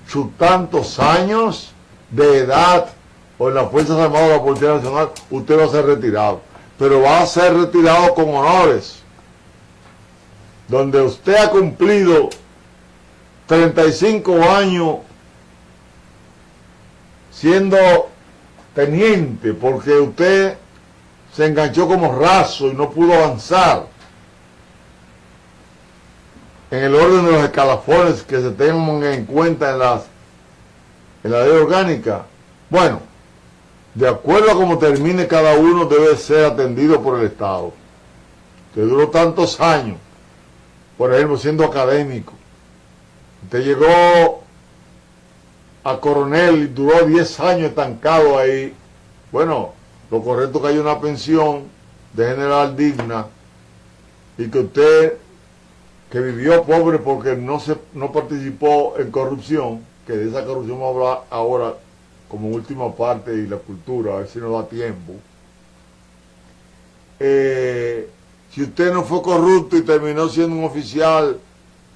sus tantos años de edad o en las Fuerzas Armadas o la Policía Nacional, usted va a ser retirado, pero va a ser retirado con honores, donde usted ha cumplido 35 años siendo teniente, porque usted se enganchó como raso y no pudo avanzar en el orden de los escalafones que se tengan en cuenta en la ley orgánica. Bueno, de acuerdo a cómo termine cada uno, debe ser atendido por el Estado, que duró tantos años, por ejemplo, siendo académico. Usted llegó a coronel y duró 10 años estancado ahí. Bueno, lo correcto es que haya una pensión de general digna y que usted, que vivió pobre porque no participó en corrupción, que de esa corrupción vamos a hablar ahora como última parte, y la cultura, a ver si nos da tiempo. Si usted no fue corrupto y terminó siendo un oficial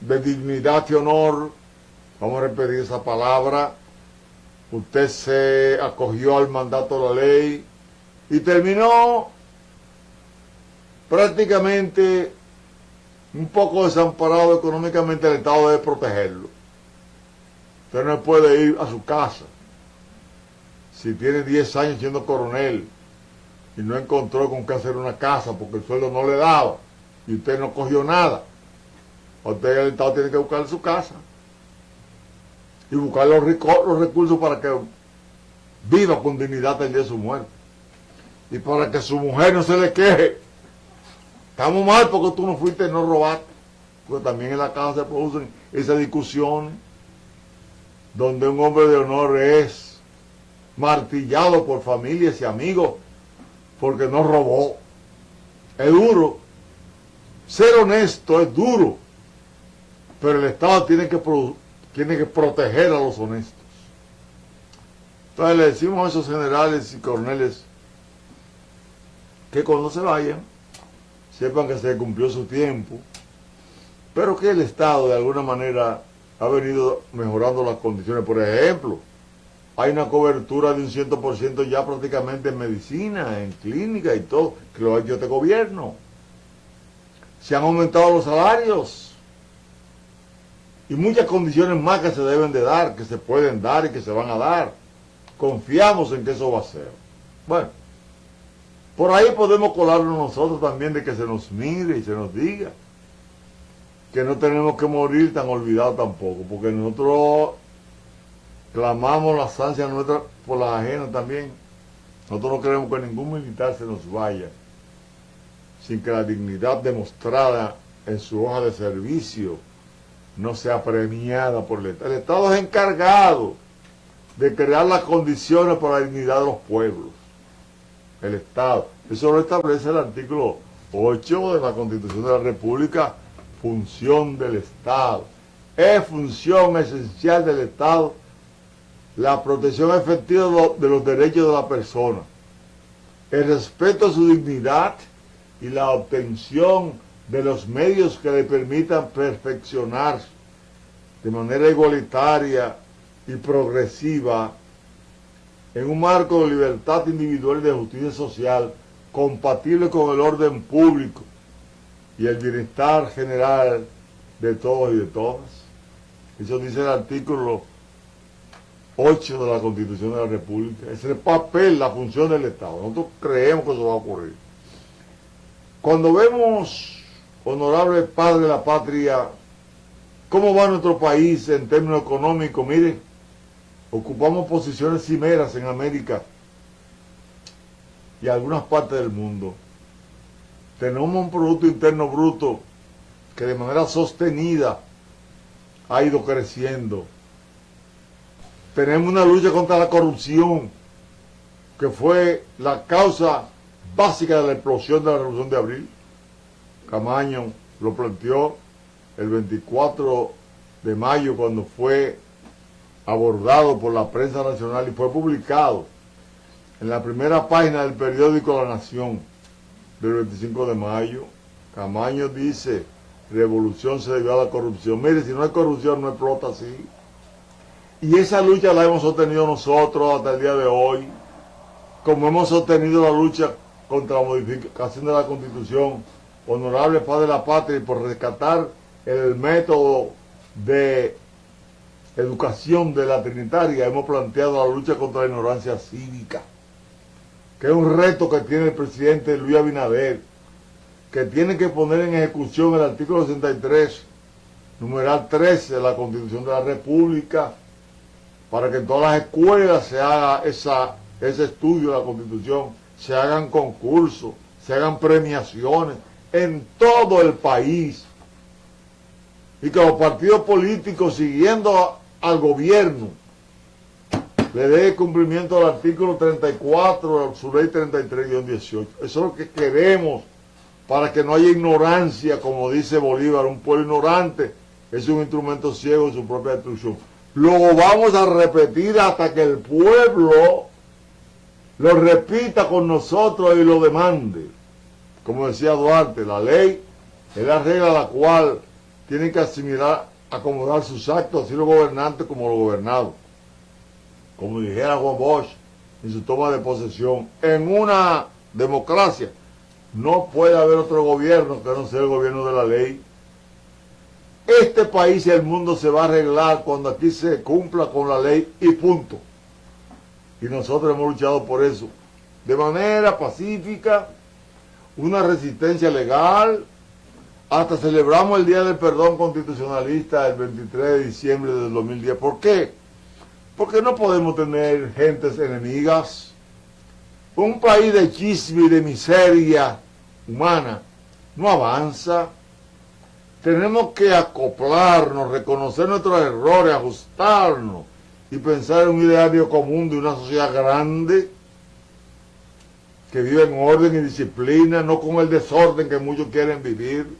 de dignidad y honor, vamos a repetir esa palabra, usted se acogió al mandato de la ley y terminó prácticamente un poco desamparado económicamente, el Estado debe protegerlo. Usted no puede ir a su casa si tiene 10 años siendo coronel y no encontró con qué hacer una casa porque el sueldo no le daba y usted no cogió nada. Usted, el Estado, tiene que buscar su casa y buscar los recursos para que viva con dignidad el día de su muerte y para que su mujer no se le queje. Estamos mal porque tú no fuiste y no robaste, porque también en la casa se producen esas discusiones donde un hombre de honor es martillado por familias y amigos porque no robó. Es duro. Ser honesto es duro, pero el Estado tiene que proteger a los honestos. Entonces le decimos a esos generales y coroneles que cuando se vayan, sepan que se cumplió su tiempo, pero que el Estado de alguna manera ha venido mejorando las condiciones. Por ejemplo, hay una cobertura de un 100% ya prácticamente en medicina, en clínica y todo, que lo ha hecho este gobierno. Se han aumentado los salarios y muchas condiciones más que se deben de dar, que se pueden dar y que se van a dar. Confiamos en que eso va a ser. Bueno, por ahí podemos colarnos nosotros también, de que se nos mire y se nos diga que no tenemos que morir tan olvidados tampoco, porque nosotros clamamos las ansias nuestras por las ajenas también. Nosotros no queremos que ningún militar se nos vaya sin que la dignidad demostrada en su hoja de servicio no sea premiada por el Estado. El Estado es encargado de crear las condiciones para la dignidad de los pueblos. El Estado. Eso lo establece el artículo 8 de la Constitución de la República, función del Estado. Es función esencial del Estado la protección efectiva de los derechos de la persona, el respeto a su dignidad y la obtención de los medios que le permitan perfeccionarse de manera igualitaria y progresiva en un marco de libertad individual y de justicia social compatible con el orden público y el bienestar general de todos y de todas. Eso dice el artículo 8 de la Constitución de la República. Ese es el papel, la función del Estado. Nosotros creemos que eso va a ocurrir. Cuando vemos, honorable padre de la patria, cómo va nuestro país en términos económicos, miren, ocupamos posiciones cimeras en América y algunas partes del mundo. Tenemos un Producto Interno Bruto que de manera sostenida ha ido creciendo. Tenemos una lucha contra la corrupción, que fue la causa básica de la explosión de la Revolución de Abril. Camaño lo planteó el 24 de mayo cuando fue abordado por la prensa nacional y fue publicado en la primera página del periódico La Nación del 25 de mayo. Camaño dice: revolución se debió a la corrupción. Mire, si no hay corrupción no explota así. Y esa lucha la hemos sostenido nosotros hasta el día de hoy, como hemos sostenido la lucha contra la modificación de la Constitución, honorable padre de la patria, y por rescatar el método de educación de la Trinitaria. Hemos planteado la lucha contra la ignorancia cívica, que es un reto que tiene el presidente Luis Abinader, que tiene que poner en ejecución el artículo 63, numeral 13 de la Constitución de la República, para que en todas las escuelas se haga ese estudio de la Constitución, se hagan concursos, se hagan premiaciones en todo el país, y que los partidos políticos, siguiendo al gobierno, le dé cumplimiento al artículo 34 de su ley 33-18. Eso es lo que queremos, para que no haya ignorancia, como dice Bolívar: un pueblo ignorante es un instrumento ciego de su propia destrucción. Lo vamos a repetir hasta que el pueblo lo repita con nosotros y lo demande. Como decía Duarte, la ley es la regla a la cual tienen que acomodar sus actos, así los gobernantes como los gobernados. Como dijera Juan Bosch en su toma de posesión, en una democracia no puede haber otro gobierno que no sea el gobierno de la ley. Este país y el mundo se va a arreglar cuando aquí se cumpla con la ley y punto. Y nosotros hemos luchado por eso, de manera pacífica, una resistencia legal. Hasta celebramos el Día del Perdón Constitucionalista el 23 de diciembre del 2010. ¿Por qué? Porque no podemos tener gentes enemigas. Un país de chisme y de miseria humana no avanza. Tenemos que acoplarnos, reconocer nuestros errores, ajustarnos y pensar en un ideario común de una sociedad grande que vive en orden y disciplina, no con el desorden que muchos quieren vivir.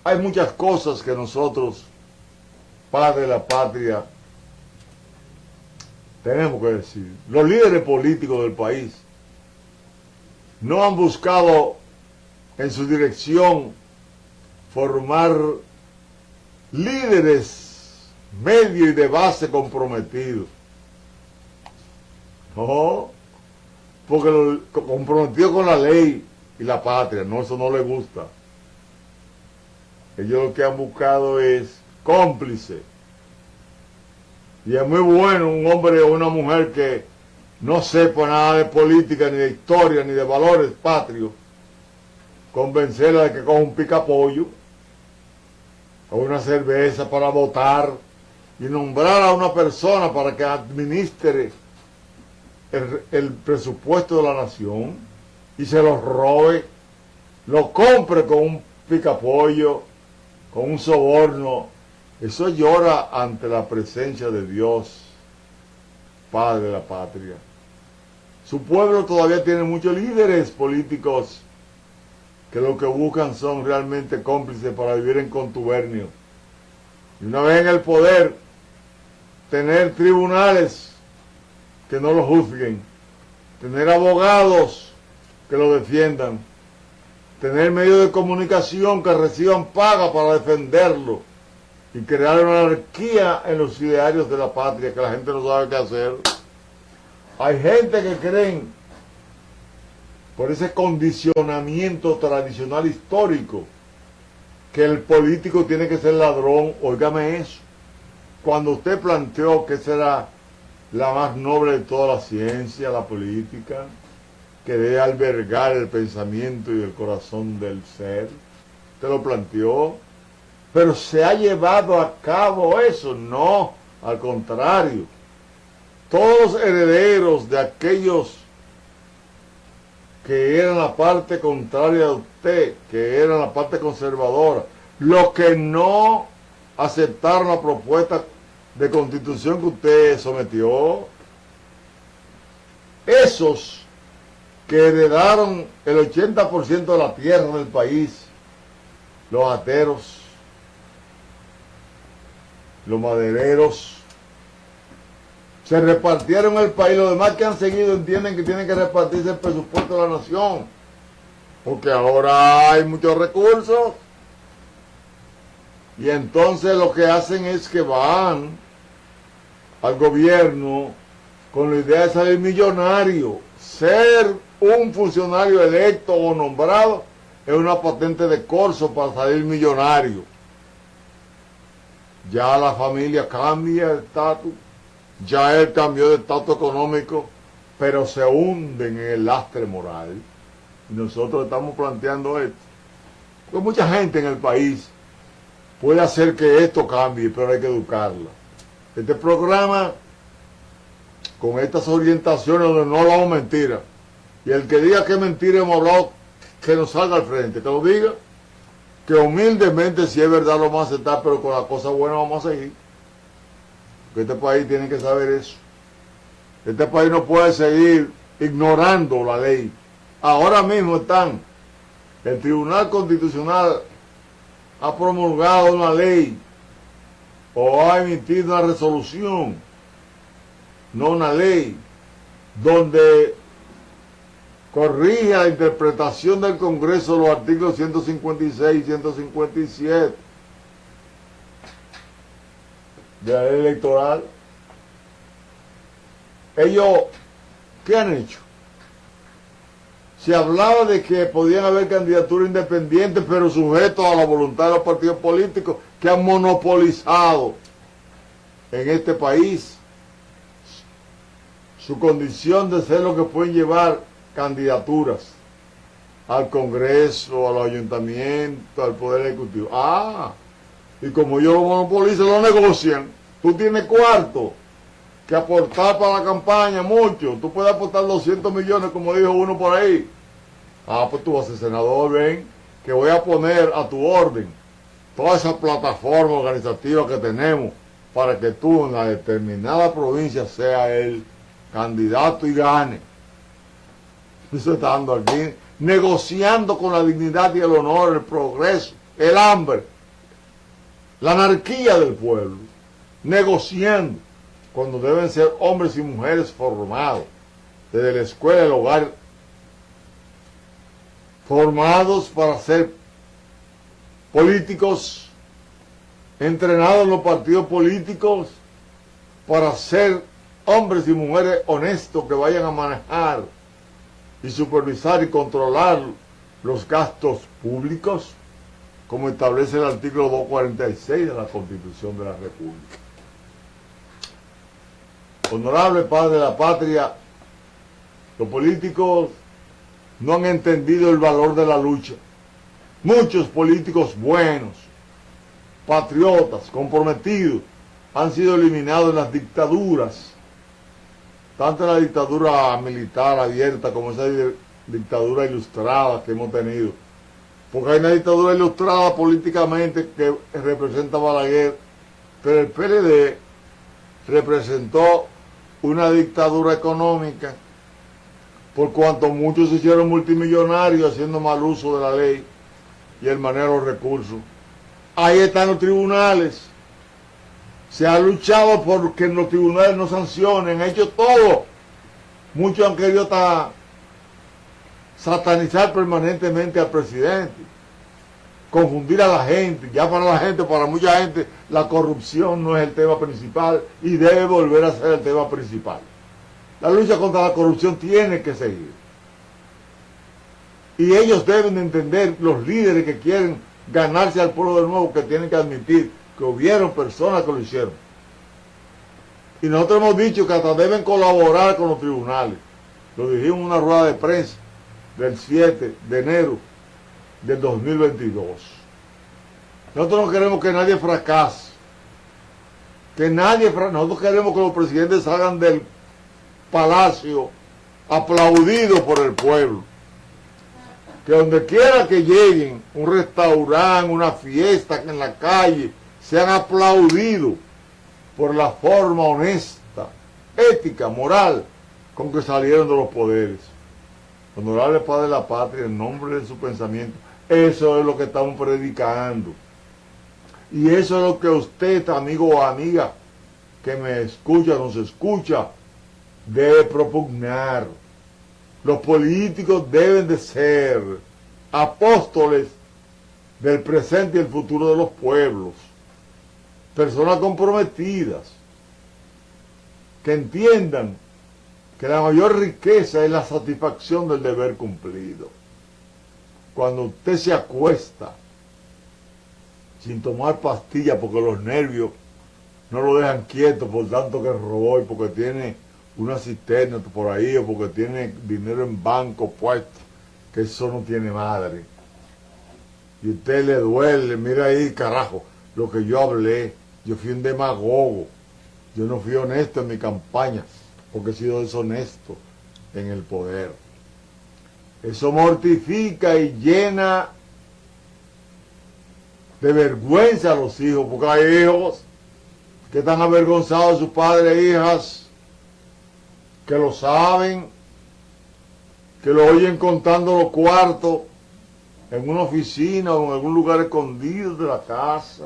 Hay muchas cosas que nosotros, padres de la patria, tenemos que decir. Los líderes políticos del país no han buscado en su dirección formar líderes medio y de base comprometidos. No, porque comprometidos con la ley y la patria, no, eso no les gusta. Ellos lo que han buscado es cómplice. Y es muy bueno un hombre o una mujer que no sepa nada de política, ni de historia, ni de valores patrios, convencerla de que coja un picapollo o una cerveza para votar y nombrar a una persona para que administre el presupuesto de la nación y se lo robe, lo compre con un picapollo, con un soborno. Eso llora ante la presencia de Dios, Padre de la patria. Su pueblo todavía tiene muchos líderes políticos que lo que buscan son realmente cómplices para vivir en contubernio Y una vez en el poder, tener tribunales que no lo juzguen, tener abogados que lo defiendan, tener medios de comunicación que reciban paga para defenderlo y crear una anarquía en los idearios de la patria que la gente no sabe qué hacer. Hay gente que creen, por ese condicionamiento tradicional histórico, que el político tiene que ser ladrón. Óigame eso. Cuando usted planteó que será la más noble de toda la ciencia, la política, que debe albergar el pensamiento y el corazón del ser, usted lo planteó, pero ¿se ha llevado a cabo eso? No, al contrario. Todos los herederos de aquellos que eran la parte contraria de usted, que eran la parte conservadora, los que no aceptaron la propuesta de constitución que usted sometió, esos que heredaron el 80% de la tierra del país, los ateros, los madereros, se repartieron el país. Los demás que han seguido entienden que tienen que repartirse el presupuesto de la nación, porque ahora hay muchos recursos, y entonces lo que hacen es que van al gobierno con la idea de salir millonario. Ser un funcionario electo o nombrado es una patente de corso para salir millonario. Ya la familia cambia el estatus, ya él cambió de estatus económico, pero se hunden en el lastre moral. Y nosotros estamos planteando esto. Porque mucha gente en el país puede hacer que esto cambie, pero hay que educarla. Este programa, con estas orientaciones donde no hablamos mentira, y el que diga que es mentira hemos hablado, que nos salga al frente, que lo diga, que humildemente, si es verdad, lo vamos a aceptar, pero con la cosa buena vamos a seguir. Porque este país tiene que saber eso. Este país no puede seguir ignorando la ley. Ahora mismo el Tribunal Constitucional ha promulgado una ley o ha emitido una resolución, no una ley, donde corrige la interpretación del Congreso de los artículos 156 y 157 de la ley electoral. Ellos, ¿qué han hecho? Se hablaba de que podían haber candidaturas independientes, pero sujetos a la voluntad de los partidos políticos que han monopolizado en este país su condición de ser lo que pueden llevar candidaturas al Congreso, a los ayuntamientos, al Poder Ejecutivo. Y como ellos lo monopolizan, lo negocian. Tú tienes cuarto que aportar para la campaña, mucho. Tú puedes aportar 200 millones, como dijo uno por ahí. Pues tú vas a ser senador, ven, que voy a poner a tu orden toda esa plataforma organizativa que tenemos para que tú en la determinada provincia sea el candidato y gane. Eso está dando aquí, negociando con la dignidad y el honor, el progreso, el hambre, la anarquía del pueblo, negociando, cuando deben ser hombres y mujeres formados, desde la escuela, el hogar, formados para ser políticos, entrenados en los partidos políticos, para ser hombres y mujeres honestos que vayan a manejar y supervisar y controlar los gastos públicos, como establece el artículo 246 de la Constitución de la República. Honorable Padre de la Patria, los políticos no han entendido el valor de la lucha. Muchos políticos buenos, patriotas, comprometidos, han sido eliminados en las dictaduras, tanto en la dictadura militar abierta como esa dictadura ilustrada que hemos tenido. Porque hay una dictadura ilustrada políticamente que representa a Balaguer, pero el PLD representó una dictadura económica, por cuanto muchos se hicieron multimillonarios haciendo mal uso de la ley y el manejo de los recursos. Ahí están los tribunales, Se ha luchado porque los tribunales no sancionen, han hecho todo. Muchos han querido satanizar permanentemente al presidente, confundir a la gente. Ya para la gente, para mucha gente, la corrupción no es el tema principal y debe volver a ser el tema principal. La lucha contra la corrupción tiene que seguir. Y ellos deben de entender, los líderes que quieren ganarse al pueblo de nuevo, que tienen que admitir que hubieron personas que lo hicieron. Y nosotros hemos dicho que hasta deben colaborar con los tribunales. Lo dijimos en una rueda de prensa del 7 de enero del 2022. Nosotros no queremos que nadie fracase. Nosotros queremos que los presidentes salgan del palacio aplaudidos por el pueblo. Que donde quiera que lleguen, un restaurante, una fiesta en la calle, sean aplaudidos por la forma honesta, ética, moral, con que salieron de los poderes. Honorable Padre de la Patria, en nombre de su pensamiento, eso es lo que estamos predicando. Y eso es lo que usted, amigo o amiga, que me escucha, nos escucha, debe propugnar. Los políticos deben de ser apóstoles del presente y el futuro de los pueblos. Personas comprometidas, que entiendan que la mayor riqueza es la satisfacción del deber cumplido. Cuando usted se acuesta sin tomar pastillas porque los nervios no lo dejan quieto por tanto que robó y porque tiene una cisterna por ahí o porque tiene dinero en banco puesto, que eso no tiene madre. Y a usted le duele, mira ahí, carajo, lo que yo hablé, yo fui un demagogo, yo no fui honesto en mi campaña, porque he sido deshonesto en el poder. Eso mortifica y llena de vergüenza a los hijos, porque hay hijos que están avergonzados de sus padres e hijas, que lo saben, que lo oyen contando los cuartos en una oficina o en algún lugar escondido de la casa.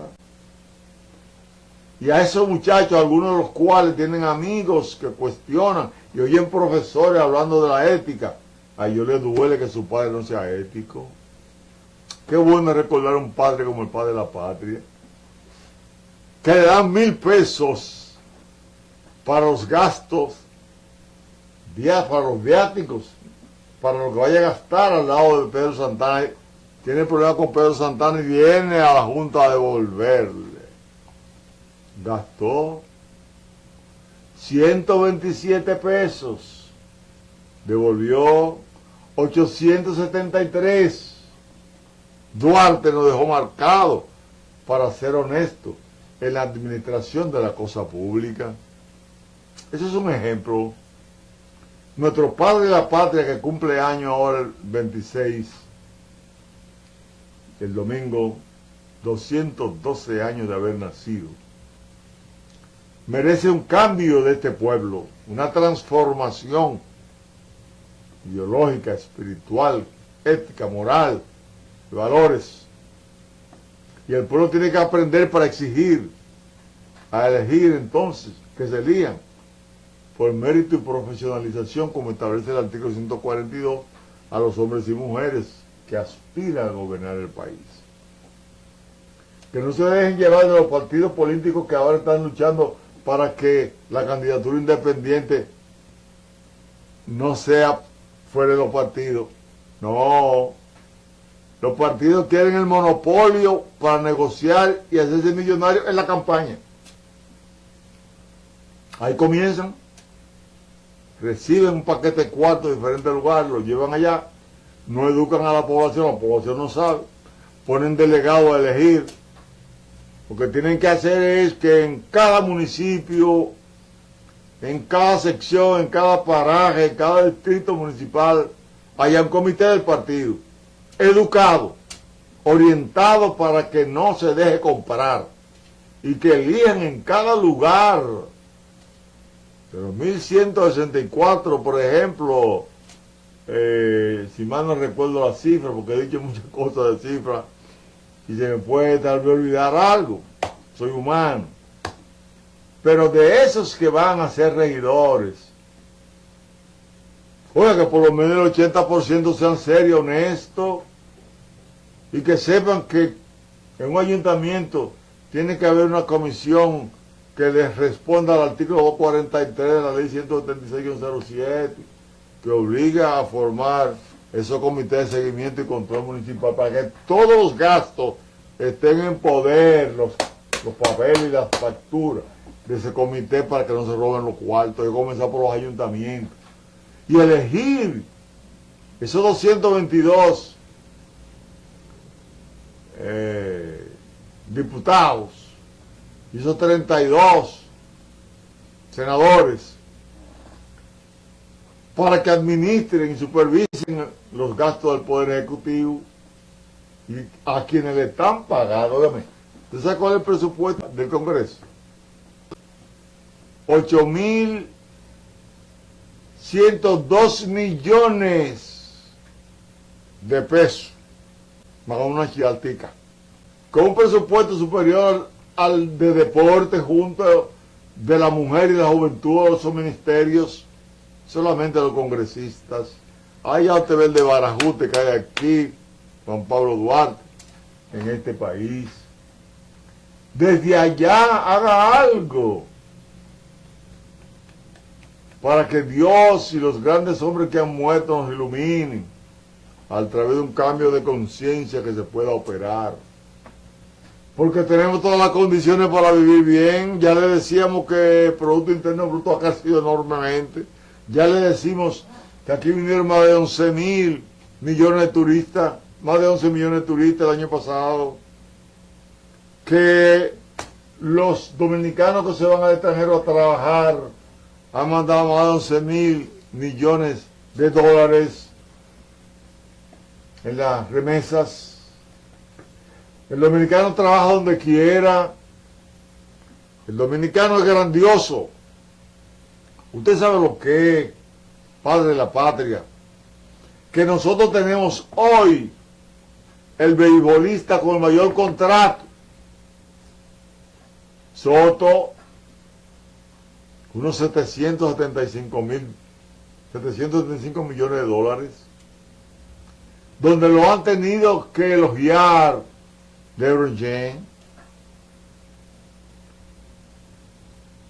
Y a esos muchachos, algunos de los cuales tienen amigos que cuestionan y oyen profesores hablando de la ética, a ellos les duele que su padre no sea ético. Qué bueno recordar a un padre como el Padre de la Patria, que le dan 1,000 pesos para los gastos, para los viáticos, para lo que vaya a gastar al lado de Pedro Santana. Tiene problemas con Pedro Santana y viene a la Junta a devolverle. Gastó 127 pesos, devolvió 873. Duarte nos dejó marcado para ser honesto en la administración de la cosa pública. Ese es un ejemplo. Nuestro Padre de la Patria, que cumple año ahora el 26, el domingo, 212 años de haber nacido, merece un cambio de este pueblo, una transformación ideológica, espiritual, ética, moral, de valores. Y el pueblo tiene que aprender para exigir, a elegir entonces, que se elían por mérito y profesionalización, como establece el artículo 142, a los hombres y mujeres que aspiran a gobernar el país. Que no se dejen llevar de los partidos políticos que ahora están luchando para que la candidatura independiente no sea fuera de los partidos. No, los partidos quieren el monopolio para negociar y hacerse millonarios en la campaña. Ahí comienzan, reciben un paquete de cuartos de diferentes lugares, lo llevan allá, no educan a la población no sabe, ponen delegados a elegir. Lo que tienen que hacer es que en cada municipio, en cada sección, en cada paraje, en cada distrito municipal, haya un comité del partido, educado, orientado para que no se deje comprar, y que elijan en cada lugar. De los 1164, por ejemplo, si mal no recuerdo la cifra, porque he dicho muchas cosas de cifras, y se me puede tal vez olvidar algo, soy humano. pero de esos que van a ser regidores, oiga, que por lo menos el 80% sean serios, honestos, y que sepan que en un ayuntamiento tiene que haber una comisión que les responda al artículo 243 de la ley 176-07, que obliga a formar esos comités de seguimiento y control municipal para que todos los gastos estén en poder, los papeles y las facturas de ese comité para que no se roben los cuartos, y comenzar por los ayuntamientos. Y elegir esos 222 diputados y esos 32 senadores para que administren y supervisen los gastos del Poder Ejecutivo y a quienes le están pagando. Óigame, ¿usted sabe cuál es el presupuesto del Congreso? 8.102 millones de pesos, más una chialtica, con un presupuesto superior al de deporte, junto de la mujer y la juventud, de esos ministerios, solamente los congresistas. Ahí ya usted ve el de barajute que hay aquí, Juan Pablo Duarte, en este país. Desde allá haga algo para que Dios y los grandes hombres que han muerto nos iluminen a través de un cambio de conciencia que se pueda operar. Porque tenemos todas las condiciones para vivir bien. Ya le decíamos que el Producto Interno Bruto ha crecido enormemente. Ya le decimos que aquí vinieron más de 11.000 millones de turistas, más de 11 millones de turistas el año pasado. Que los dominicanos que se van al extranjero a trabajar han mandado más de 11.000 millones de dólares en las remesas. El dominicano trabaja donde quiera. El dominicano es grandioso. Usted sabe lo que es, padre de la patria, que nosotros tenemos hoy el beisbolista con el mayor contrato. Soto, unos 775 millones de dólares, donde lo han tenido que elogiar LeBron James,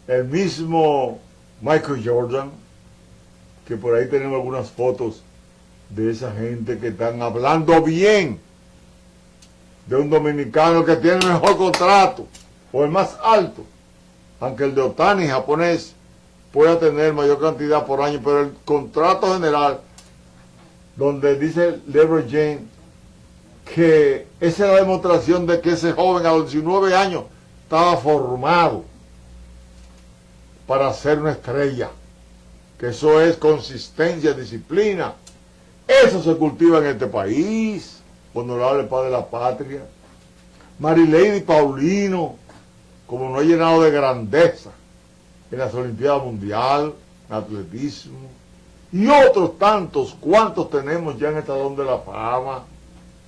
el mismo Michael Jordan, que por ahí tenemos algunas fotos de esa gente que están hablando bien de un dominicano que tiene el mejor contrato, o el más alto, aunque el de Otani japonés pueda tener mayor cantidad por año, pero el contrato general, donde dice LeBron James que esa es la demostración de que ese joven a los 19 años estaba formado para ser una estrella, que eso es consistencia, disciplina. Eso se cultiva en este país. Honorable padre de la patria, Marilady Paulino, como nos ha llenado de grandeza en las Olimpiadas Mundiales, en atletismo, y otros tantos, cuantos tenemos ya en el Salón de la Fama.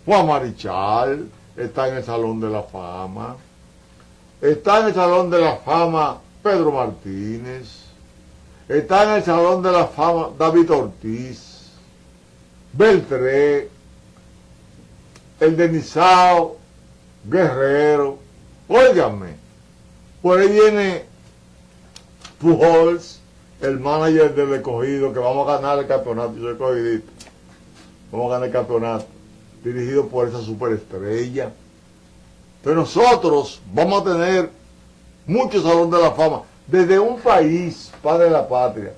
Juan Marichal está en el Salón de la Fama. Está en el Salón de la Fama Pedro Martínez. Está en el Salón de la Fama David Ortiz, Beltré, el Denisao, Guerrero. Óigame, por ahí viene Pujols, el manager del Escogido, que vamos a ganar el campeonato. Yo soy escogidista. Vamos a ganar el campeonato, dirigido por esa superestrella. Pero nosotros vamos a tener muchos salones de la fama. Desde un país, padre de la patria,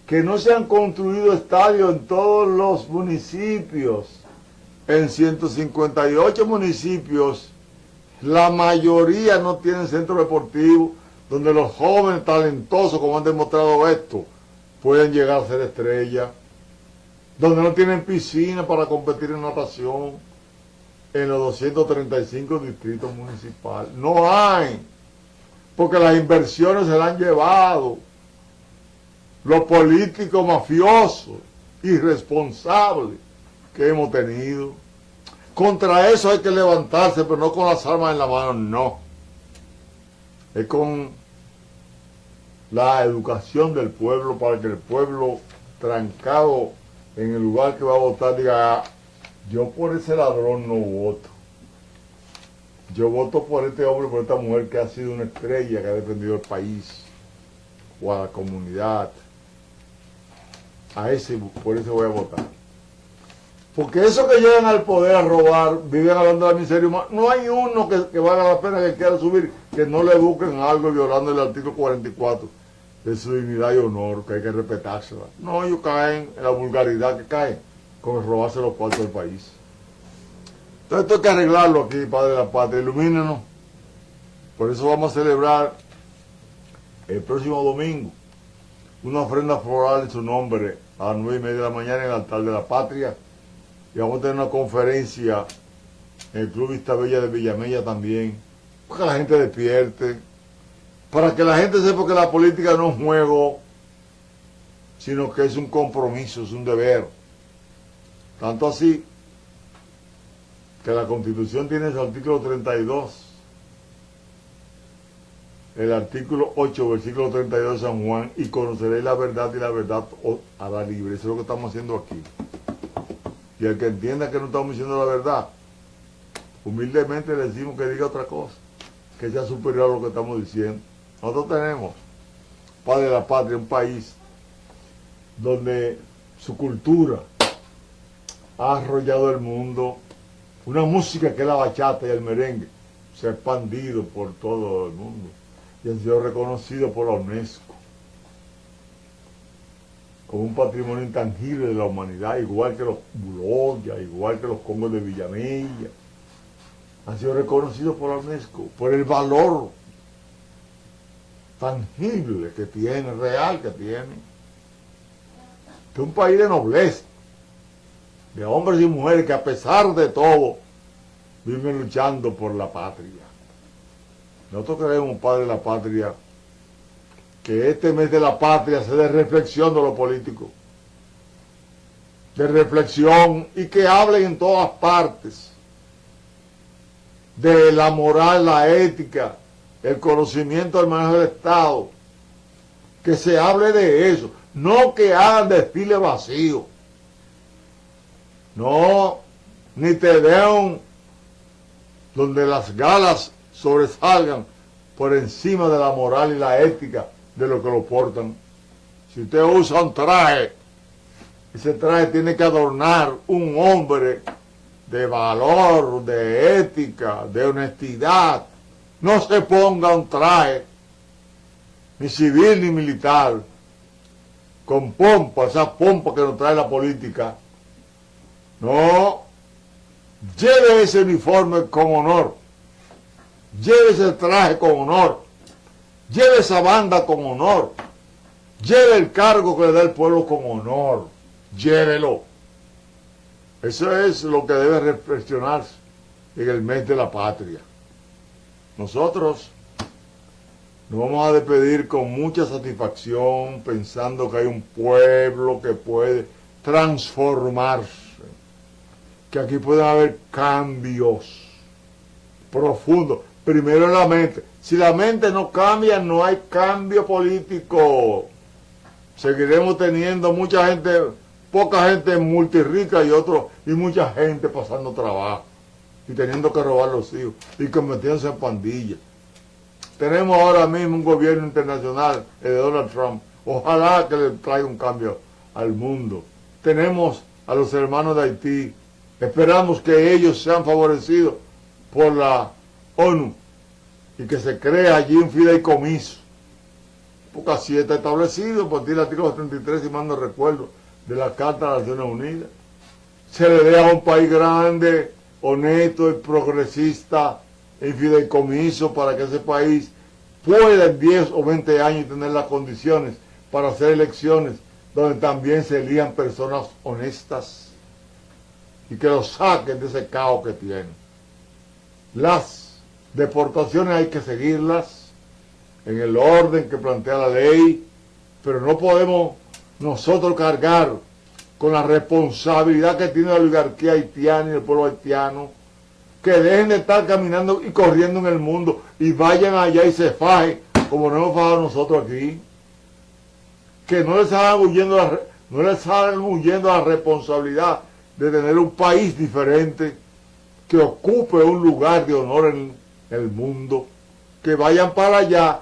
que no se han construido estadios en todos los municipios. En 158 municipios, la mayoría no tienen centro deportivo donde los jóvenes talentosos, como han demostrado esto, pueden llegar a ser estrellas, donde no tienen piscina para competir en natación en los 235 distritos municipales. No hay, porque las inversiones se las han llevado los políticos mafiosos, irresponsables que hemos tenido. Contra eso hay que levantarse, pero no con las armas en la mano, no. Es con la educación del pueblo para que el pueblo trancado en el lugar que va a votar diga, "Ah, yo por ese ladrón no voto. Yo voto por este hombre, por esta mujer que ha sido una estrella, que ha defendido el país o a la comunidad. Por ese voy a votar". Porque esos que llegan al poder a robar, viven hablando de la miseria humana. No hay uno que valga la pena que quiera subir, que no le busquen algo violando el artículo 44 de su dignidad y honor, que hay que respetársela. No, ellos caen en la vulgaridad que caen con robarse los cuartos del país. Entonces esto hay que arreglarlo aquí, Padre de la Patria, ilumínenos. Por eso vamos a celebrar el próximo domingo una ofrenda floral en su nombre a las 9:30 de la mañana en el altar de la Patria. Y vamos a tener una conferencia en el Club Vista Bella de Villamella también, para que la gente despierte, para que la gente sepa que la política no es un juego, sino que es un compromiso, es un deber. Tanto así que la Constitución tiene su artículo 32, el artículo 8, versículo 32 de San Juan, y conoceréis la verdad y la verdad os hará libre. Eso es lo que estamos haciendo aquí. Y el que entienda que no estamos diciendo la verdad, humildemente le decimos que diga otra cosa, que sea superior a lo que estamos diciendo. Nosotros tenemos, Padre de la Patria, un país donde su cultura ha arrollado el mundo, una música que es la bachata y el merengue, se ha expandido por todo el mundo y ha sido reconocido por la UNESCO como un patrimonio intangible de la humanidad, igual que los Buloya, igual que los Congos de Villamella. Han sido reconocidos por la UNESCO, por el valor tangible que tiene, real que tiene. Que un país de nobleza, de hombres y mujeres que a pesar de todo viven luchando por la patria. Nosotros queremos, Padre de la Patria, que este mes de la patria sea de reflexión de los políticos, de reflexión, y que hablen en todas partes de la moral, la ética, el conocimiento del manejo del Estado, que se hable de eso, no que hagan desfile vacío, no, ni te den donde las galas sobresalgan por encima de la moral y la ética de lo que lo portan. Si usted usa un traje, ese traje tiene que adornar un hombre de valor, de ética, de honestidad. No se ponga un traje, ni civil ni militar, con pompa, esa pompa que nos trae la política. No, lleve ese uniforme con honor, lleve ese traje con honor, lleve esa banda con honor, lleve el cargo que le da el pueblo con honor, llévelo. Eso es lo que debe reflexionarse en el mes de la patria. Nosotros nos vamos a despedir con mucha satisfacción, pensando que hay un pueblo que puede transformarse, que aquí pueden haber cambios profundos. Primero en la mente. Si la mente no cambia, no hay cambio político. Seguiremos teniendo mucha gente, poca gente multirrica y mucha gente pasando trabajo y teniendo que robar los hijos y convirtiéndose en pandillas. Tenemos ahora mismo un gobierno internacional, el de Donald Trump. Ojalá que le traiga un cambio al mundo. Tenemos a los hermanos de Haití. Esperamos que ellos sean favorecidos por la ONU y que se crea allí un fideicomiso. Porque así está establecido por el artículo 73, si mal no recuerdo, de la Carta de las Naciones Unidas. Se le dé a un país grande, honesto y progresista en fideicomiso para que ese país pueda en 10 o 20 años tener las condiciones para hacer elecciones donde también se elijan personas honestas y que los saquen de ese caos que tienen. Las deportaciones hay que seguirlas en el orden que plantea la ley, pero no podemos nosotros cargar con la responsabilidad que tiene la oligarquía haitiana y el pueblo haitiano, que dejen de estar caminando y corriendo en el mundo y vayan allá y se fajen como nos hemos fajado nosotros aquí. que no les salgan huyendo la responsabilidad de tener un país diferente, que ocupe un lugar de honor en el mundo, que vayan para allá,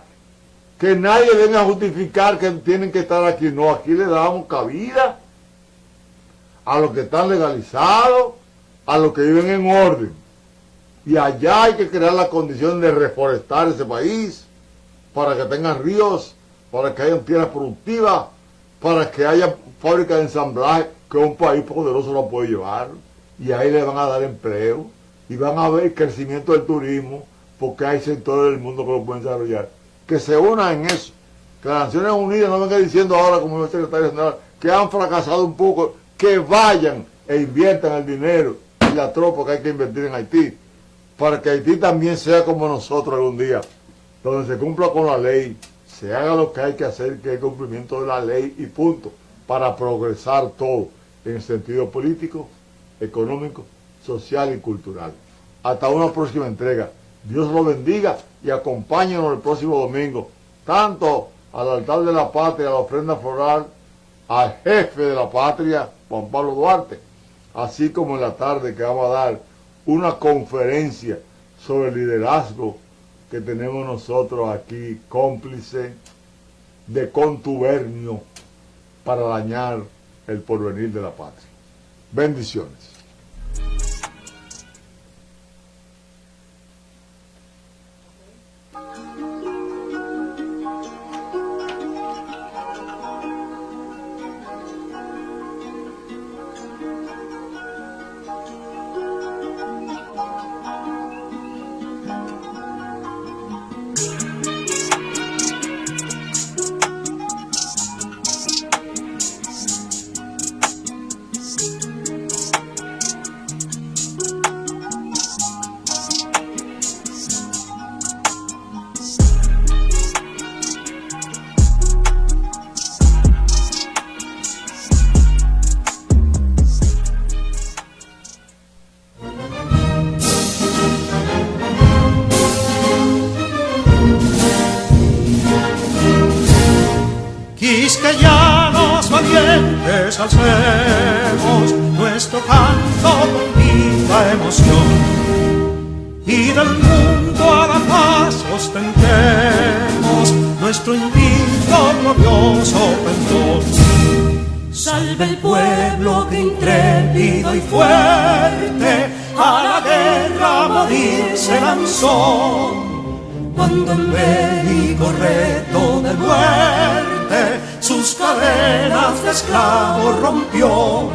que nadie venga a justificar que tienen que estar aquí. No, aquí le damos cabida a los que están legalizados, a los que viven en orden. Y allá hay que crear la condición de reforestar ese país, para que tengan ríos, para que haya tierras productivas, para que haya fábricas de ensamblaje, que un país poderoso lo puede llevar. Y ahí le van a dar empleo, y van a ver crecimiento del turismo, porque hay sectores del mundo que lo pueden desarrollar. Que se unan en eso. Que las Naciones Unidas no vengan diciendo ahora, como el secretario general, que han fracasado un poco, que vayan e inviertan el dinero y la tropa que hay que invertir en Haití, para que Haití también sea como nosotros algún día, donde se cumpla con la ley, se haga lo que hay que hacer, que es el cumplimiento de la ley y punto, para progresar todo en el sentido político, económico, social y cultural. Hasta una próxima entrega. Dios lo bendiga y acompáñenos el próximo domingo, tanto al altar de la patria, a la ofrenda floral, al jefe de la patria, Juan Pablo Duarte, así como en la tarde que vamos a dar una conferencia sobre el liderazgo que tenemos nosotros aquí, cómplice de contubernio para dañar el porvenir de la patria. Bendiciones. Quisqueyanos valientes, alcemos nuestro canto con viva emoción, y del mundo a la paz ostentemos nuestro invicto glorioso pendón. Salve el pueblo que intrépido y fuerte a la guerra a morir se lanzó, cuando el bélico reto de muerte sus cadenas de esclavos rompió.